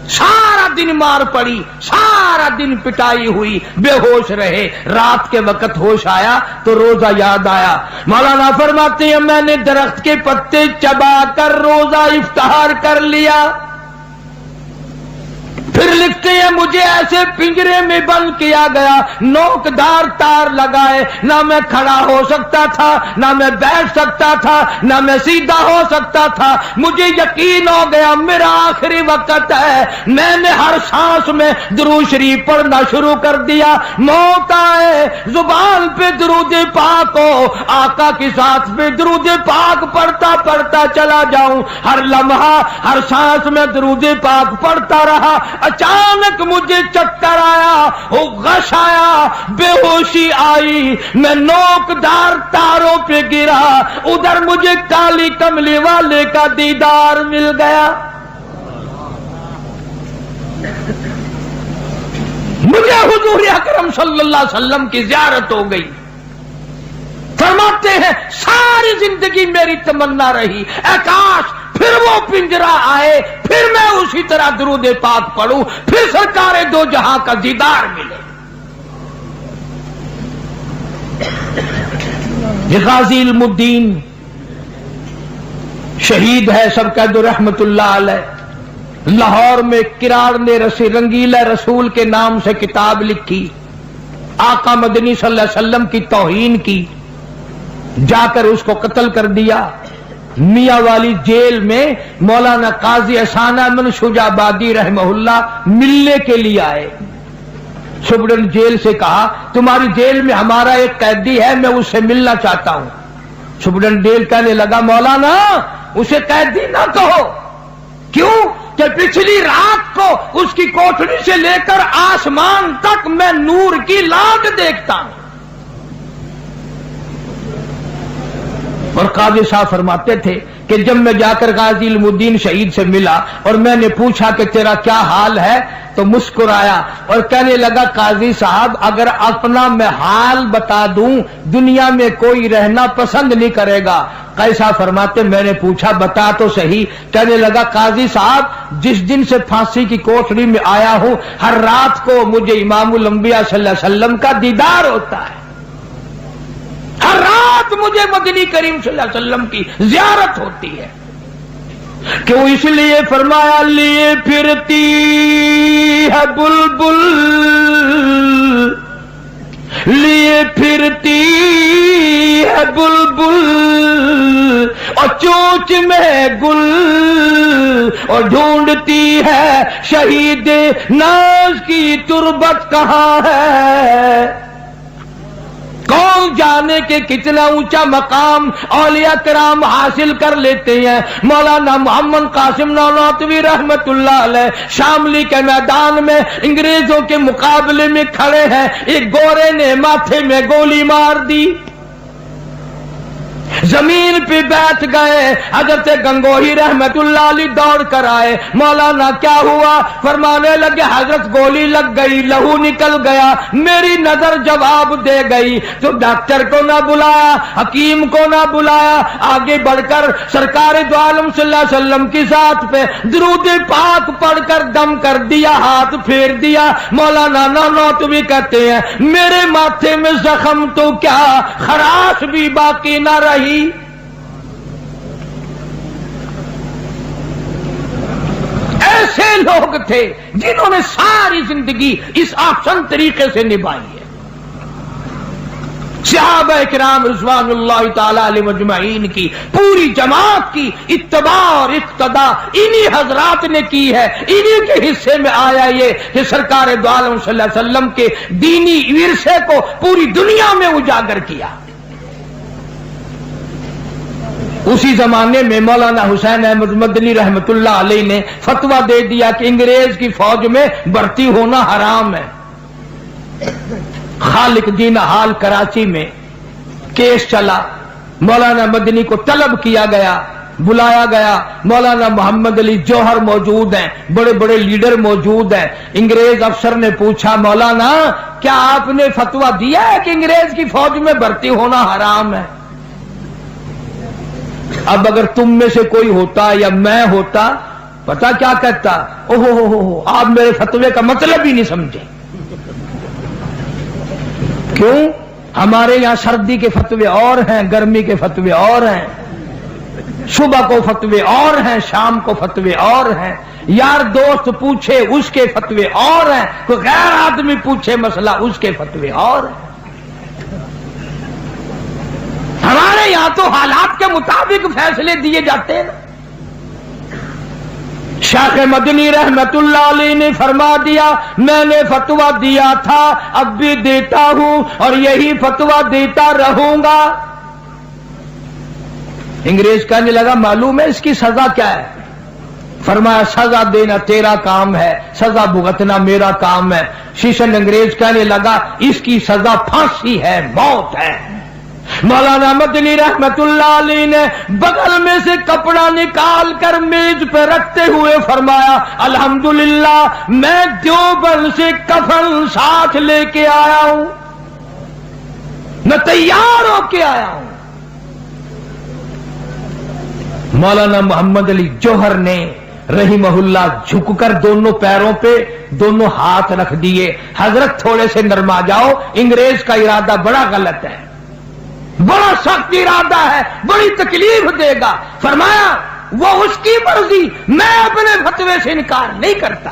सारा दिन मार पड़ी, सारा दिन पिटाई हुई, बेहोश रहे, रात के वक्त होश आया तो रोजा याद आया। मौलाना फरमाते हैं मैंने दरख्त के पत्ते चबाकर रोजा इफ्तार कर लिया। फिर लिखते हैं मुझे ऐसे पिंजरे में बंद किया गया, नोकदार तार लगाए, ना मैं खड़ा हो सकता था, ना मैं बैठ सकता था, ना मैं सीधा हो सकता था। मुझे यकीन हो गया मेरा आखिरी वक्त है। मैंने हर सांस में दुरूद शरीफ पढ़ना शुरू कर दिया। मौत आए जुबान पे दुरूद पाक हो, आका के साथ पे दुरूद पाक पढ़ता पढ़ता चला जाऊं। हर लम्हा हर सांस में दुरूद पाक पढ़ता रहा। अचानक मुझे चक्कर आया, वो गश आया, बेहोशी आई, मैं नोकदार तारों पे गिरा। उधर मुझे काली कमली वाले का दीदार मिल गया। मुझे हुजूर अकरम सल्लल्लाहु अलैहि वसल्लम की ज़ियारत हो गई। फरमाते हैं सारी जिंदगी मेरी तमन्ना रही, काश फिर वो पिंजरा आए, फिर मैं उसी तरह दुरूद पाक पढ़ूं, फिर सरकारे दो जहां का दीदार मिले। ये गाजी इल्मुद्दीन शहीद है, सब कह दो रहमतुल्लाह अलैह। लाहौर में किरार ने रंगीला रसूल के नाम से किताब लिखी, आका मदनी सल्लल्लाहु अलैहि वसल्लम की तौहीन की, जाकर उसको कत्ल कर दिया। मियां वाली जेल में मौलाना काजी असाना शुजाबादी रहमहुल्लाह मिलने के लिए आए। सुबडन जेल से कहा तुम्हारी जेल में हमारा एक कैदी है, मैं उससे मिलना चाहता हूं। सुबडन जेल कहने लगा मौलाना उसे कैदी ना कहो। क्यों? कि पिछली रात को उसकी कोठरी से लेकर आसमान तक मैं नूर की लाट देखता हूं। और काजी साहब फरमाते थे कि जब मैं जाकर गाजी इल्मुद्दीन शहीद से मिला और मैंने पूछा कि तेरा क्या हाल है, तो मुस्कुराया और कहने लगा काजी साहब अगर अपना मैं हाल बता दूं दुनिया में कोई रहना पसंद नहीं करेगा। कैसा? फरमाते मैंने पूछा बता तो सही। कहने लगा काजी साहब जिस दिन से फांसी की कोठरी में आया हूं हर रात को मुझे इमामुल अंबिया सल्लल्लाहु अलैहि वसल्लम का दीदार होता है, हर रात मुझे मदनी करीम सल्लल्लाहु अलैहि वसल्लम की ज़ियारत होती है। क्यों? इसलिए फरमाया लिए फिरती है बुलबुल, लिए फिरती है बुलबुल और चोंच में गुल और ढूंढती है शहीद नाज की तुरबत कहां है। कौन जाने के कितना ऊंचा मकाम औलिया किराम हासिल कर लेते हैं। मौलाना मोहम्मद कासिम नानोतवी रहमतुल्लाह अलैह शामली के मैदान में अंग्रेजों के मुकाबले में खड़े हैं, एक गोरे ने माथे में गोली मार दी, जमीन पे बैठ गए। हजरत गंगोही रहमतुल्लाह अलैह दौड़ कर आए, मौलाना क्या हुआ? फरमाने लगे हजरत गोली लग गई, लहू निकल गया, मेरी नजर जवाब दे गई। तो डॉक्टर को ना बुलाया, हकीम को ना बुलाया, आगे बढ़कर सरकार दो आलम सल्लल्लाहु अलैहि वसल्लम की जात पे दुरूद पाक पढ़कर दम कर दिया, हाथ फेर दिया। मौलाना नानोतवी कहते हैं मेरे माथे में जख्म तो क्या खराश भी बाकी ना रही। ऐसे लोग थे जिन्होंने सारी जिंदगी इस आसान तरीके से निभाई है। सहाबा किराम रिज़वानुल्लाह ताला अलैहिम अजमईन की पूरी जमात की इत्तबा और इक्तदा इन्हीं हजरात ने की है। इन्हीं के हिस्से में आया ये कि सरकार दो आलम सल्लल्लाहु अलैहि वसल्लम के दीनी विरसे को पूरी दुनिया में उजागर किया। उसी जमाने में मौलाना हुसैन अहमद मदनी रहमतुल्लाह अलैह ने फतवा दे दिया कि अंग्रेज की फौज में भर्ती होना हराम है। खालिक दीन हाल कराची में केस चला, मौलाना मदनी को तलब किया गया, बुलाया गया। मौलाना मोहम्मद अली जौहर मौजूद हैं, बड़े बड़े लीडर मौजूद हैं। अंग्रेज अफसर ने पूछा मौलाना क्या आपने फतवा दिया है कि अंग्रेज की फौज में भर्ती होना हराम है? अब अगर तुम में से कोई होता या मैं होता, पता क्या कहता? ओहो हो, आप मेरे फतवे का मतलब ही नहीं समझे। क्यों? हमारे यहां सर्दी के फतवे और हैं, गर्मी के फतवे और हैं, सुबह को फतवे और हैं, शाम को फतवे और हैं। यार दोस्त पूछे उसके फतवे और हैं, कोई गैर आदमी पूछे मसला उसके फतवे और हैं। हमारे यहां तो हालात के मुताबिक फैसले दिए जाते हैं। शेख मदनी रहमतुल्लाह अलैह ने फरमा दिया मैंने फतवा दिया था, अब भी देता हूं और यही फतवा देता रहूंगा। अंग्रेज कहने लगा मालूम है इसकी सजा क्या है? फरमाया सजा देना तेरा काम है, सजा भुगतना मेरा काम है। शीशन अंग्रेज कहने लगा इसकी सजा फांसी है, मौत है। मौलाना मदनी रहमतुल्लाह अलैह ने बगल में से कपड़ा निकाल कर मेज पर रखते हुए फरमाया अल्हम्दुलिल्लाह मैं देवबंद से कफन साथ लेके आया हूं, मैं तैयार होके आया हूं। मौलाना मोहम्मद अली जौहर ने रहीमहुल्लाह झुककर दोनों पैरों पे दोनों हाथ रख दिए। हजरत थोड़े से नरमा जाओ, अंग्रेज का इरादा बड़ा गलत है, बड़ा सख्त इरादा है, बड़ी तकलीफ देगा। फरमाया वो उसकी मर्जी, मैं अपने फतवे से इनकार नहीं करता।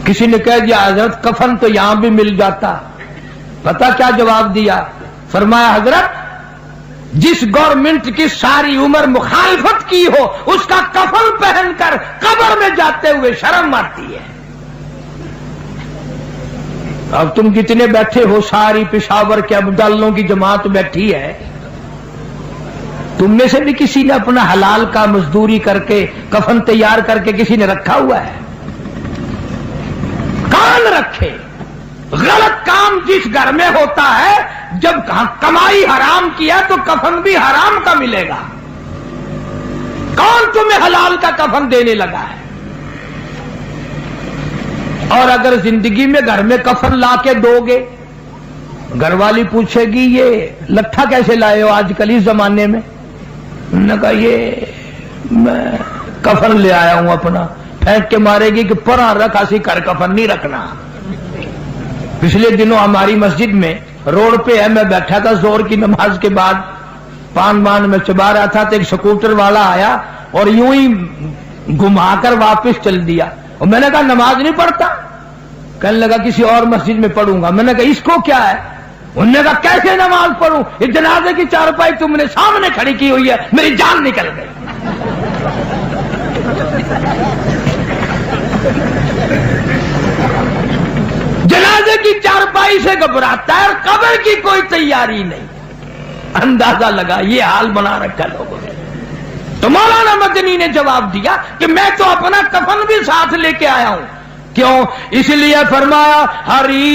किसी ने कह दिया हजरत कफन तो यहां भी मिल जाता, पता क्या जवाब दिया? फरमाया हजरत जिस गवर्नमेंट की सारी उम्र मुखालफत की हो उसका कफन पहनकर कब्र में जाते हुए शर्म आती है। अब तुम कितने बैठे हो, सारी पेशावर के अब्दालों की जमात बैठी है, तुम में से भी किसी ने अपना हलाल का मजदूरी करके कफन तैयार करके किसी ने रखा हुआ है? कान रखे। गलत काम जिस घर में होता है, जब कमाई हराम किया तो कफन भी हराम का मिलेगा। कौन तुम्हें हलाल का कफन देने लगा है? और अगर जिंदगी में घर में कफन ला के दोगे, घरवाली पूछेगी ये लट्ठा कैसे लाए हो आजकल इस जमाने में? उन्होंने कहा ये मैं कफन ले आया हूं अपना। फेंक के मारेगी कि परा रख, ऐसी कर कफन नहीं रखना। पिछले दिनों हमारी मस्जिद में रोड पे है, मैं बैठा था जोर की नमाज के बाद, पान में चबा रहा था तो एक स्कूटर वाला आया और यूं ही घुमाकर वापस चल दिया। और मैंने कहा नमाज नहीं पढ़ता? कहने लगा किसी और मस्जिद में पढ़ूंगा। मैंने कहा इसको क्या है? उन्होंने कहा कैसे नमाज पढ़ूं, इस जनाजे की चारपाई तुमने सामने खड़ी की हुई है, मेरी जान निकल गई। जनाजे की चारपाई से घबराता है और कब्र की कोई तैयारी नहीं। अंदाजा लगा ये हाल बना रखा लोगों ने। तो मौलाना मदनी ने जवाब दिया कि मैं तो अपना कफन भी साथ लेके आया हूं। क्यों? इसलिए फरमाया हरी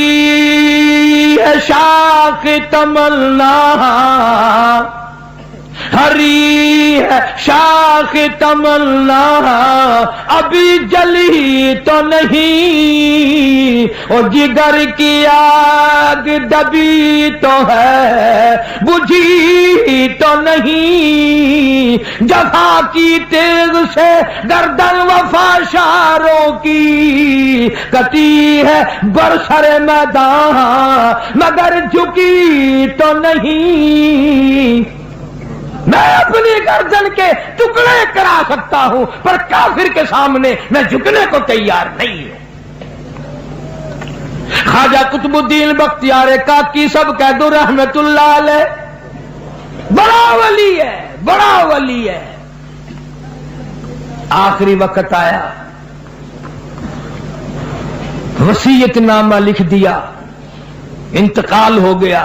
है शाख तमन्ना, हरी है शाख तमन्ना, अभी जली तो नहीं, और जिगर की आग दबी तो है, बुझी तो नहीं, जफा की तेग से गर्दन वफाशारों की कटी है बरसरे मैदान, मगर झुकी तो नहीं। मैं अपनी गर्दन के टुकड़े करा सकता हूं, पर काफिर के सामने मैं झुकने को तैयार नहीं हूं। ख्वाजा कुतुबुद्दीन बख्तियार काकी सब कह दो रहमतुल्लाह अलैह, बड़ा वली है, बड़ा वली है। आखिरी वक्त आया, वसीयतनामा लिख दिया, इंतकाल हो गया,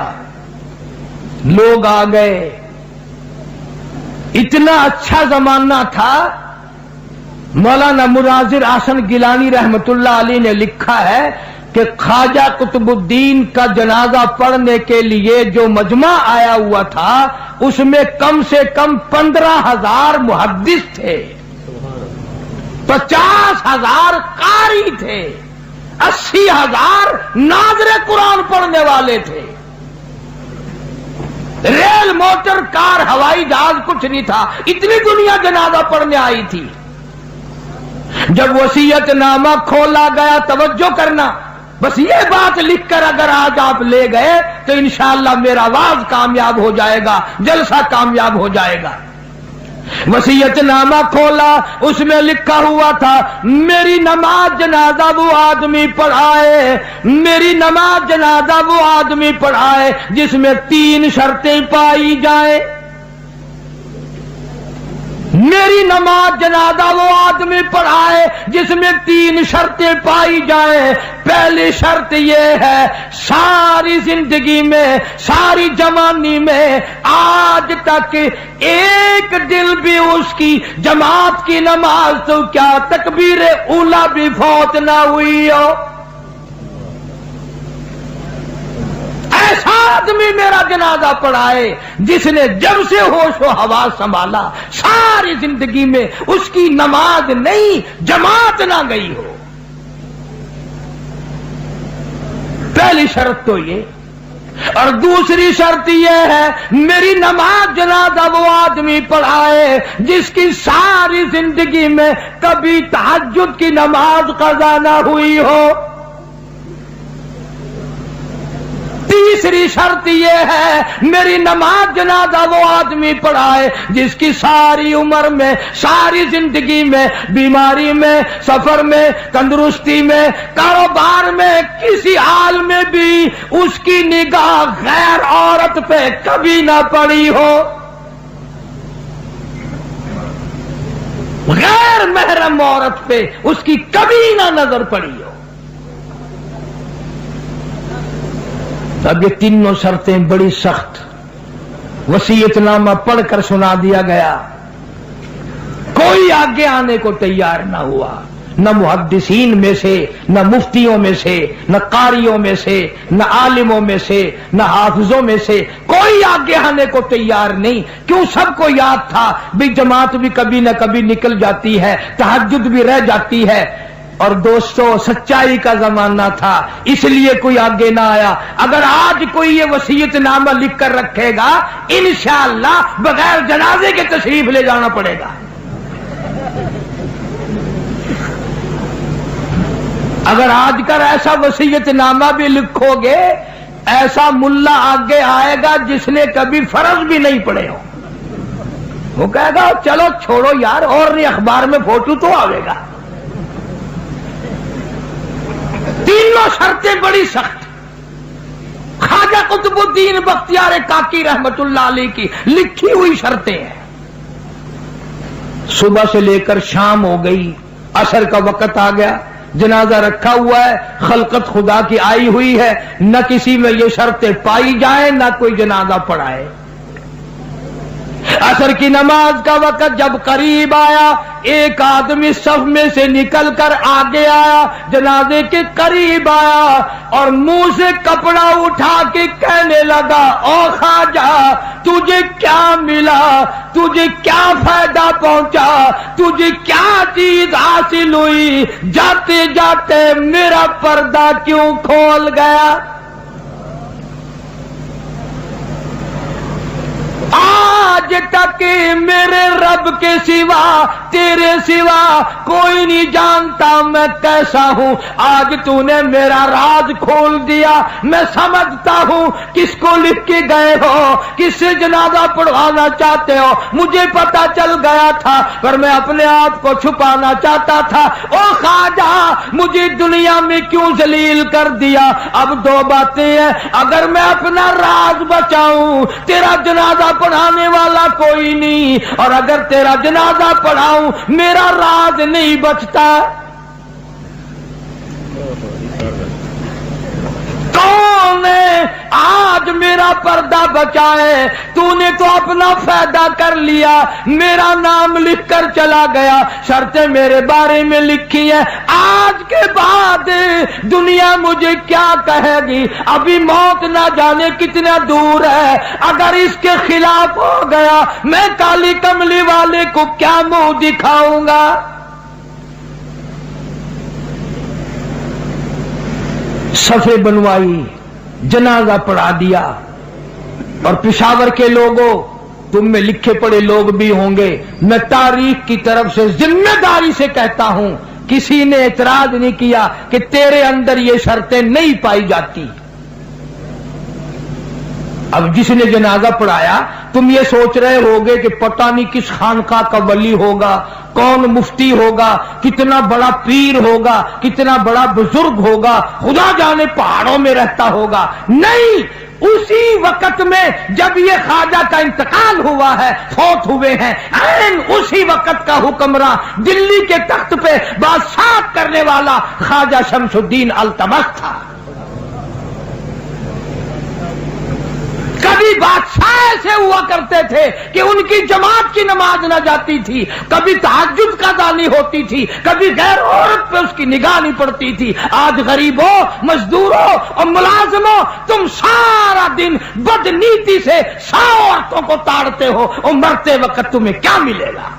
लोग आ गए। इतना अच्छा जमाना था। मौलाना मुराजिर आसन गिलानी रहमतुल्लाह अलैह ने लिखा है कि ख्वाजा कुतुबुद्दीन का जनाजा पढ़ने के लिए जो मजमा आया हुआ था उसमें कम से कम 15,000 मुहद्दिस थे, 50,000 कारी थे, 80,000 नाज़िर कुरान पढ़ने वाले थे। रेल, मोटर, कार, हवाई जहाज कुछ नहीं था, इतनी दुनिया जनाजा पढ़ने आई थी। जब वसीयतनामा खोला गया, तवज्जो करना, बस ये बात लिखकर अगर आज आप ले गए तो इंशाअल्लाह मेरा वाज कामयाब हो जाएगा, जलसा कामयाब हो जाएगा। वसीयतनामा खोला, उसमें लिखा हुआ था मेरी नमाज जनाजा वो आदमी पढ़ाए, मेरी नमाज जनाजा वो आदमी पढ़ाए जिसमें 3 शर्तें पाई जाए। मेरी नमाज जनाजा वो आदमी पढ़ाए जिसमें 3 शर्तें पाई जाए। पहली शर्त यह है सारी जिंदगी में, सारी जवानी में आज तक एक दिल भी उसकी जमात की नमाज तो क्या तकबीर ऊला भी फौत ना हुई हो। ऐसा आदमी मेरा जनाजा पढ़ाए जिसने जब से होश व हवास संभाला सारी जिंदगी में उसकी नमाज नहीं, जमात ना गई हो। पहली शर्त तो ये, और दूसरी शर्त यह है मेरी नमाज जनाजा वो आदमी पढ़ाए जिसकी सारी जिंदगी में कभी तहज्जुद की नमाज कज़ा ना हुई हो। तीसरी शर्त यह है मेरी नमाज जनाजा वो आदमी पढ़ाए जिसकी सारी उम्र में, सारी जिंदगी में, बीमारी में, सफर में, तंदुरुस्ती में, कारोबार में, किसी हाल में भी उसकी निगाह गैर औरत पे कभी ना पड़ी हो, गैर महरम औरत पे उसकी कभी ना नजर पड़ी हो। अब ये तीनों शर्तें बड़ी सख्त, वसीयतनामा पढ़कर सुना दिया गया। कोई आगे आने को तैयार ना हुआ, न मुहद्दिसीन में से, न मुफ्तियों में से, न कारियों में से, न आलिमों में से, न हाफिजों में से, कोई आगे आने को तैयार नहीं। क्यों? सबको याद था भी जमात भी कभी न कभी निकल जाती है, तहज्जुद भी रह जाती है। और दोस्तों सच्चाई का जमाना था, इसलिए कोई आगे ना आया। अगर आज कोई ये वसीयतनामा लिख कर रखेगा इंशाअल्लाह बगैर जनाजे के तशरीफ ले जाना पड़ेगा। अगर आज कर ऐसा वसीयतनामा भी लिखोगे, ऐसा मुल्ला आगे आएगा जिसने कभी फर्ज भी नहीं पढ़े हो। वो कहेगा चलो छोड़ो यार, और नहीं अखबार में फोटो तो आवेगा। तीनों शर्तें बड़ी सख्त, ख्वाजा कुतुबुद्दीन बख्तियार काकी रहमतुल्लाह अलैह की लिखी हुई शर्तें हैं। सुबह से लेकर शाम हो गई, असर का वक्त आ गया, जनाजा रखा हुआ है, खलकत खुदा की आई हुई है, न किसी में ये शर्तें पाई जाए, न कोई जनाजा पढ़ाए। असर की नमाज का वक्त जब करीब आया, एक आदमी सफ में से निकलकर आगे आया, जनाजे के करीब आया और मुंह से कपड़ा उठा के कहने लगा, ओ ख्वाजा तुझे क्या मिला, तुझे क्या फायदा पहुंचा, तुझे क्या चीज हासिल हुई, जाते जाते मेरा पर्दा क्यों खोल गया। आज तक मेरे रब के सिवा, तेरे सिवा कोई नहीं जानता मैं कैसा हूं। आज तूने मेरा राज खोल दिया। मैं समझता हूं किसको लिख के गए हो, किससे जनाजा पढ़वाना चाहते हो, मुझे पता चल गया था, पर मैं अपने आप को छुपाना चाहता था। ओ ख्वाजा मुझे दुनिया में क्यों जलील कर दिया। अब दो बातें हैं, अगर मैं अपना राज बचाऊं, तेरा जनाजा पढ़ाने वाला कोई नहीं, और अगर तेरा जनाजा पढ़ाऊं मेरा राज नहीं बचता। कौन है आज मेरा पर्दा बचाए। तूने तो अपना फायदा कर लिया, मेरा नाम लिख कर चला गया, शर्तें मेरे बारे में लिखी है। आज के बाद दुनिया मुझे क्या कहेगी। अभी मौत ना जाने कितना दूर है, अगर इसके खिलाफ हो गया मैं काली कमली वाले को क्या मुंह दिखाऊंगा। सफे बनवाई, जनाजा पढ़ा दिया। और पेशावर के लोगों, तुम में लिखे पढ़े लोग भी होंगे, मैं तारीख की तरफ से जिम्मेदारी से कहता हूं, किसी ने एतराज नहीं किया कि तेरे अंदर ये शर्तें नहीं पाई जाती। अब जिसने जनाजा पढ़ाया, तुम ये सोच रहे होगे कि पता नहीं किस खानका का वली होगा, कौन मुफ्ती होगा, कितना बड़ा पीर होगा, कितना बड़ा बुजुर्ग होगा, खुदा जाने पहाड़ों में रहता होगा। नहीं, उसी वक्त में जब ये ख्वाजा का इंतकाल हुआ है, फौत हुए हैं, ऐन उसी वक्त का हुक्मरान दिल्ली के तख्त पे बादशाह करने वाला ख्वाजा शमसुद्दीन अल्तमश था। कभी बादशाह ऐसे हुआ करते थे कि उनकी जमात की नमाज न जाती थी, कभी तहज्जुद का दानी होती थी, कभी गैर औरत पे उसकी निगाह नहीं पड़ती थी। आज गरीबों, मजदूरों और मुलाजिमों, तुम सारा दिन बदनीति से 100 औरतों को ताड़ते हो, और मरते वक्त तुम्हें क्या मिलेगा।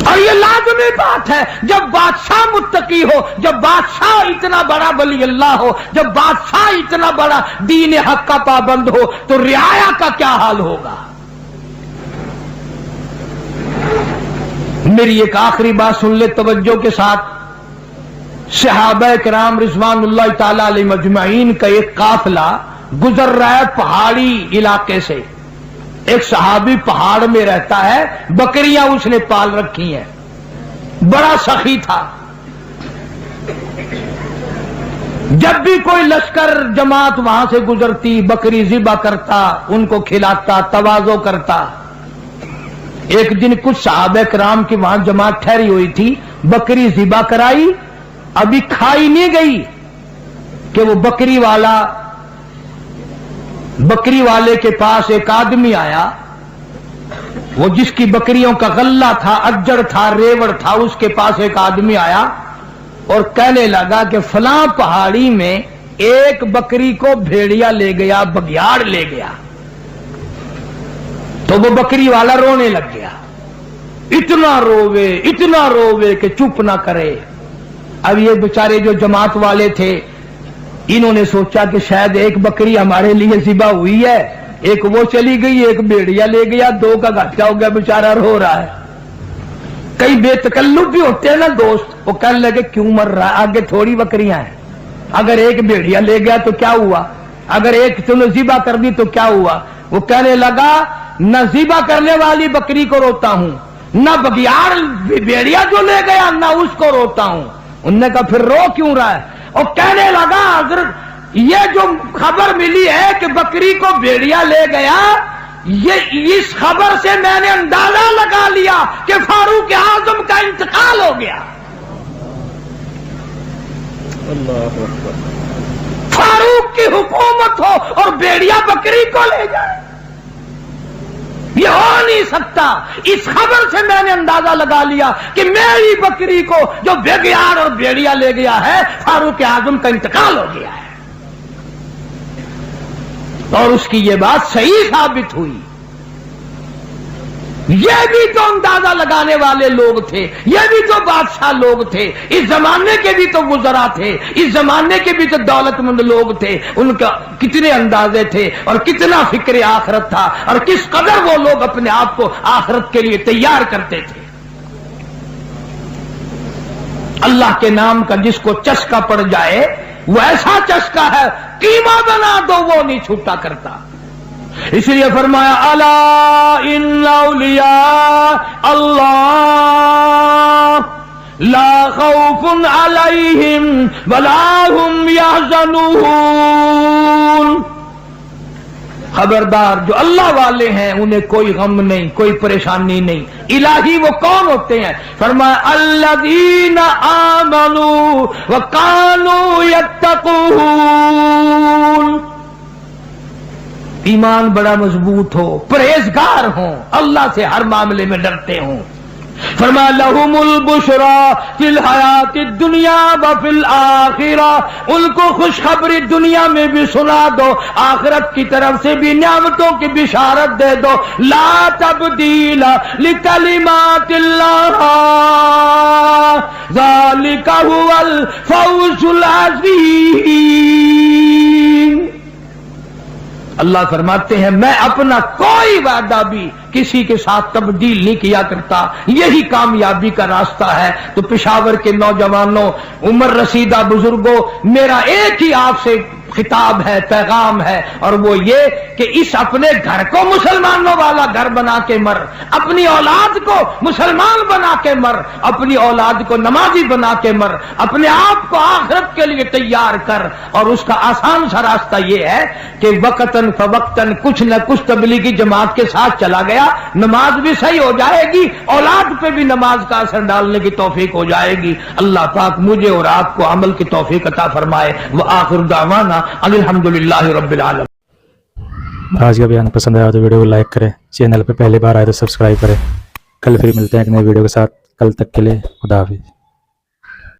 और ये लाजमी बात है, जब बादशाह मुत्तकी हो, जब बादशाह इतना बड़ा वली अल्लाह हो, जब बादशाह इतना बड़ा दीन हक का पाबंद हो, तो रियाया का क्या हाल होगा। मेरी एक आखिरी बात सुन ले तवज्जो के साथ। सहाबा किराम रिज़वानुल्लाह ताला अलैहिम अजमईन का एक काफिला गुजर रहा है पहाड़ी इलाके से। एक सहाबी पहाड़ में रहता है, बकरियां उसने पाल रखी हैं, बड़ा सखी था। जब भी कोई लश्कर जमात वहां से गुजरती, बकरी ज़िबा करता, उनको खिलाता, तवाज़ो करता। एक दिन कुछ सहाबा किराम की वहां जमात ठहरी हुई थी, बकरी ज़िबा कराई, अभी खाई नहीं गई कि वो बकरी वाले के पास एक आदमी आया। वो जिसकी बकरियों का गल्ला था, अज्जड़ था, रेवड़ था, उसके पास एक आदमी आया और कहने लगा कि फलां पहाड़ी में एक बकरी को भेड़िया ले गया, बघियाड़ ले गया। तो वो बकरी वाला रोने लग गया, इतना रोवे कि चुप ना करे। अब ये बेचारे जो जमात वाले थे, इन्होंने सोचा कि शायद एक बकरी हमारे लिए ज़िबा हुई है, एक वो चली गई, एक भेड़िया ले गया, 2 का घाटा हो गया, बेचारा रो रहा है। कई बेतकल्लुफ भी होते हैं ना दोस्त, वो कहने लगे क्यों मर रहा है, आगे थोड़ी बकरियां हैं, अगर एक भेड़िया ले गया तो क्या हुआ, अगर एक तूने ज़िबा कर दी तो क्या हुआ। वो कहने लगा न ज़िबा करने वाली बकरी को रोता हूं, न बघियाड़ भेड़िया जो ले गया न उसको रोता हूं। उनने कहा फिर रो क्यों रहा है। और कहने लगा हज़रत, ये जो खबर मिली है कि बकरी को भेड़िया ले गया, یہ اس خبر سے میں نے اندازہ لگا لیا کہ فاروق اعظم کا انتقال ہو گیا. فاروق کی حکومت ہو اور بھیڑیا بکری کو لے جائے، یہ ہو نہیں سکتا. اس خبر سے میں نے اندازہ لگا لیا کہ میری بکری کو جو بگیار اور بھیڑیا لے گیا ہے، فاروق اعظم کا انتقال ہو گیا ہے. اور اس کی یہ بات صحیح ثابت ہوئی. یہ بھی تو اندازہ لگانے والے لوگ تھے، یہ بھی تو بادشاہ لوگ تھے، اس زمانے کے بھی تو وزراء تھے، اس زمانے کے بھی تو دولت مند لوگ تھے. ان کا کتنے اندازے تھے اور کتنا فکر آخرت تھا، اور کس قدر وہ لوگ اپنے آپ کو آخرت کے لیے تیار کرتے تھے. اللہ کے نام کا جس کو چسکا پڑ جائے وہ ایسا چسکا ہے، قیمہ بنا دو وہ نہیں چھوٹا کرتا. اس لیے فرمایا الا ان اولیاء اللہ لا خوف علیہم ولا هم یحزنون. خبردار، جو اللہ والے ہیں انہیں کوئی غم نہیں، کوئی پریشانی نہیں. الہی وہ کون ہوتے ہیں؟ فرمایا الذین آمنوا وکانوا یتقون. ایمان بڑا مضبوط ہو، پرہیزگار ہوں، اللہ سے ہر معاملے میں ڈرتے ہوں. فرمایا لہم البشرا فی الحیات الدنیا وفی الآخرہ. ان کو خوشخبری دنیا میں بھی سنا دو، آخرت کی طرف سے بھی نعمتوں کی بشارت دے دو. لا تبدیل لکلمات اللہ ذالک هو الفوز العظیم. اللہ فرماتے ہیں میں اپنا کوئی وعدہ بھی کسی کے ساتھ تبدیل نہیں کیا کرتا، یہی کامیابی کا راستہ ہے. تو پشاور کے نوجوانوں، عمر رسیدہ بزرگوں، میرا ایک ہی آپ سے خطاب ہے، پیغام ہے، اور وہ یہ کہ اس اپنے گھر کو مسلمانوں والا گھر بنا کے مر، اپنی اولاد کو مسلمان بنا کے مر، اپنی اولاد کو نمازی بنا کے مر، اپنے آپ کو آخرت کے لیے تیار کر. اور اس کا آسان سا راستہ یہ ہے کہ وقتاً فوقتاً کچھ نہ کچھ تبلیغی جماعت کے ساتھ چلا گیا، نماز بھی صحیح ہو جائے گی، اولاد پہ بھی نماز کا اثر ڈالنے کی توفیق ہو جائے گی. اللہ پاک مجھے اور آپ کو عمل کی توفیق عطا فرمائے. وآخر دعوانا الحمدللہ رب العالمین. آج کا بیان پسند آیا تو ویڈیو کو لائک کریں، چینل پہ پہلی بار آئے تو سبسکرائب کریں. کل پھر ملتے ہیں ایک نئے ویڈیو کے ساتھ. کل تک کے لیے خدا حافظ.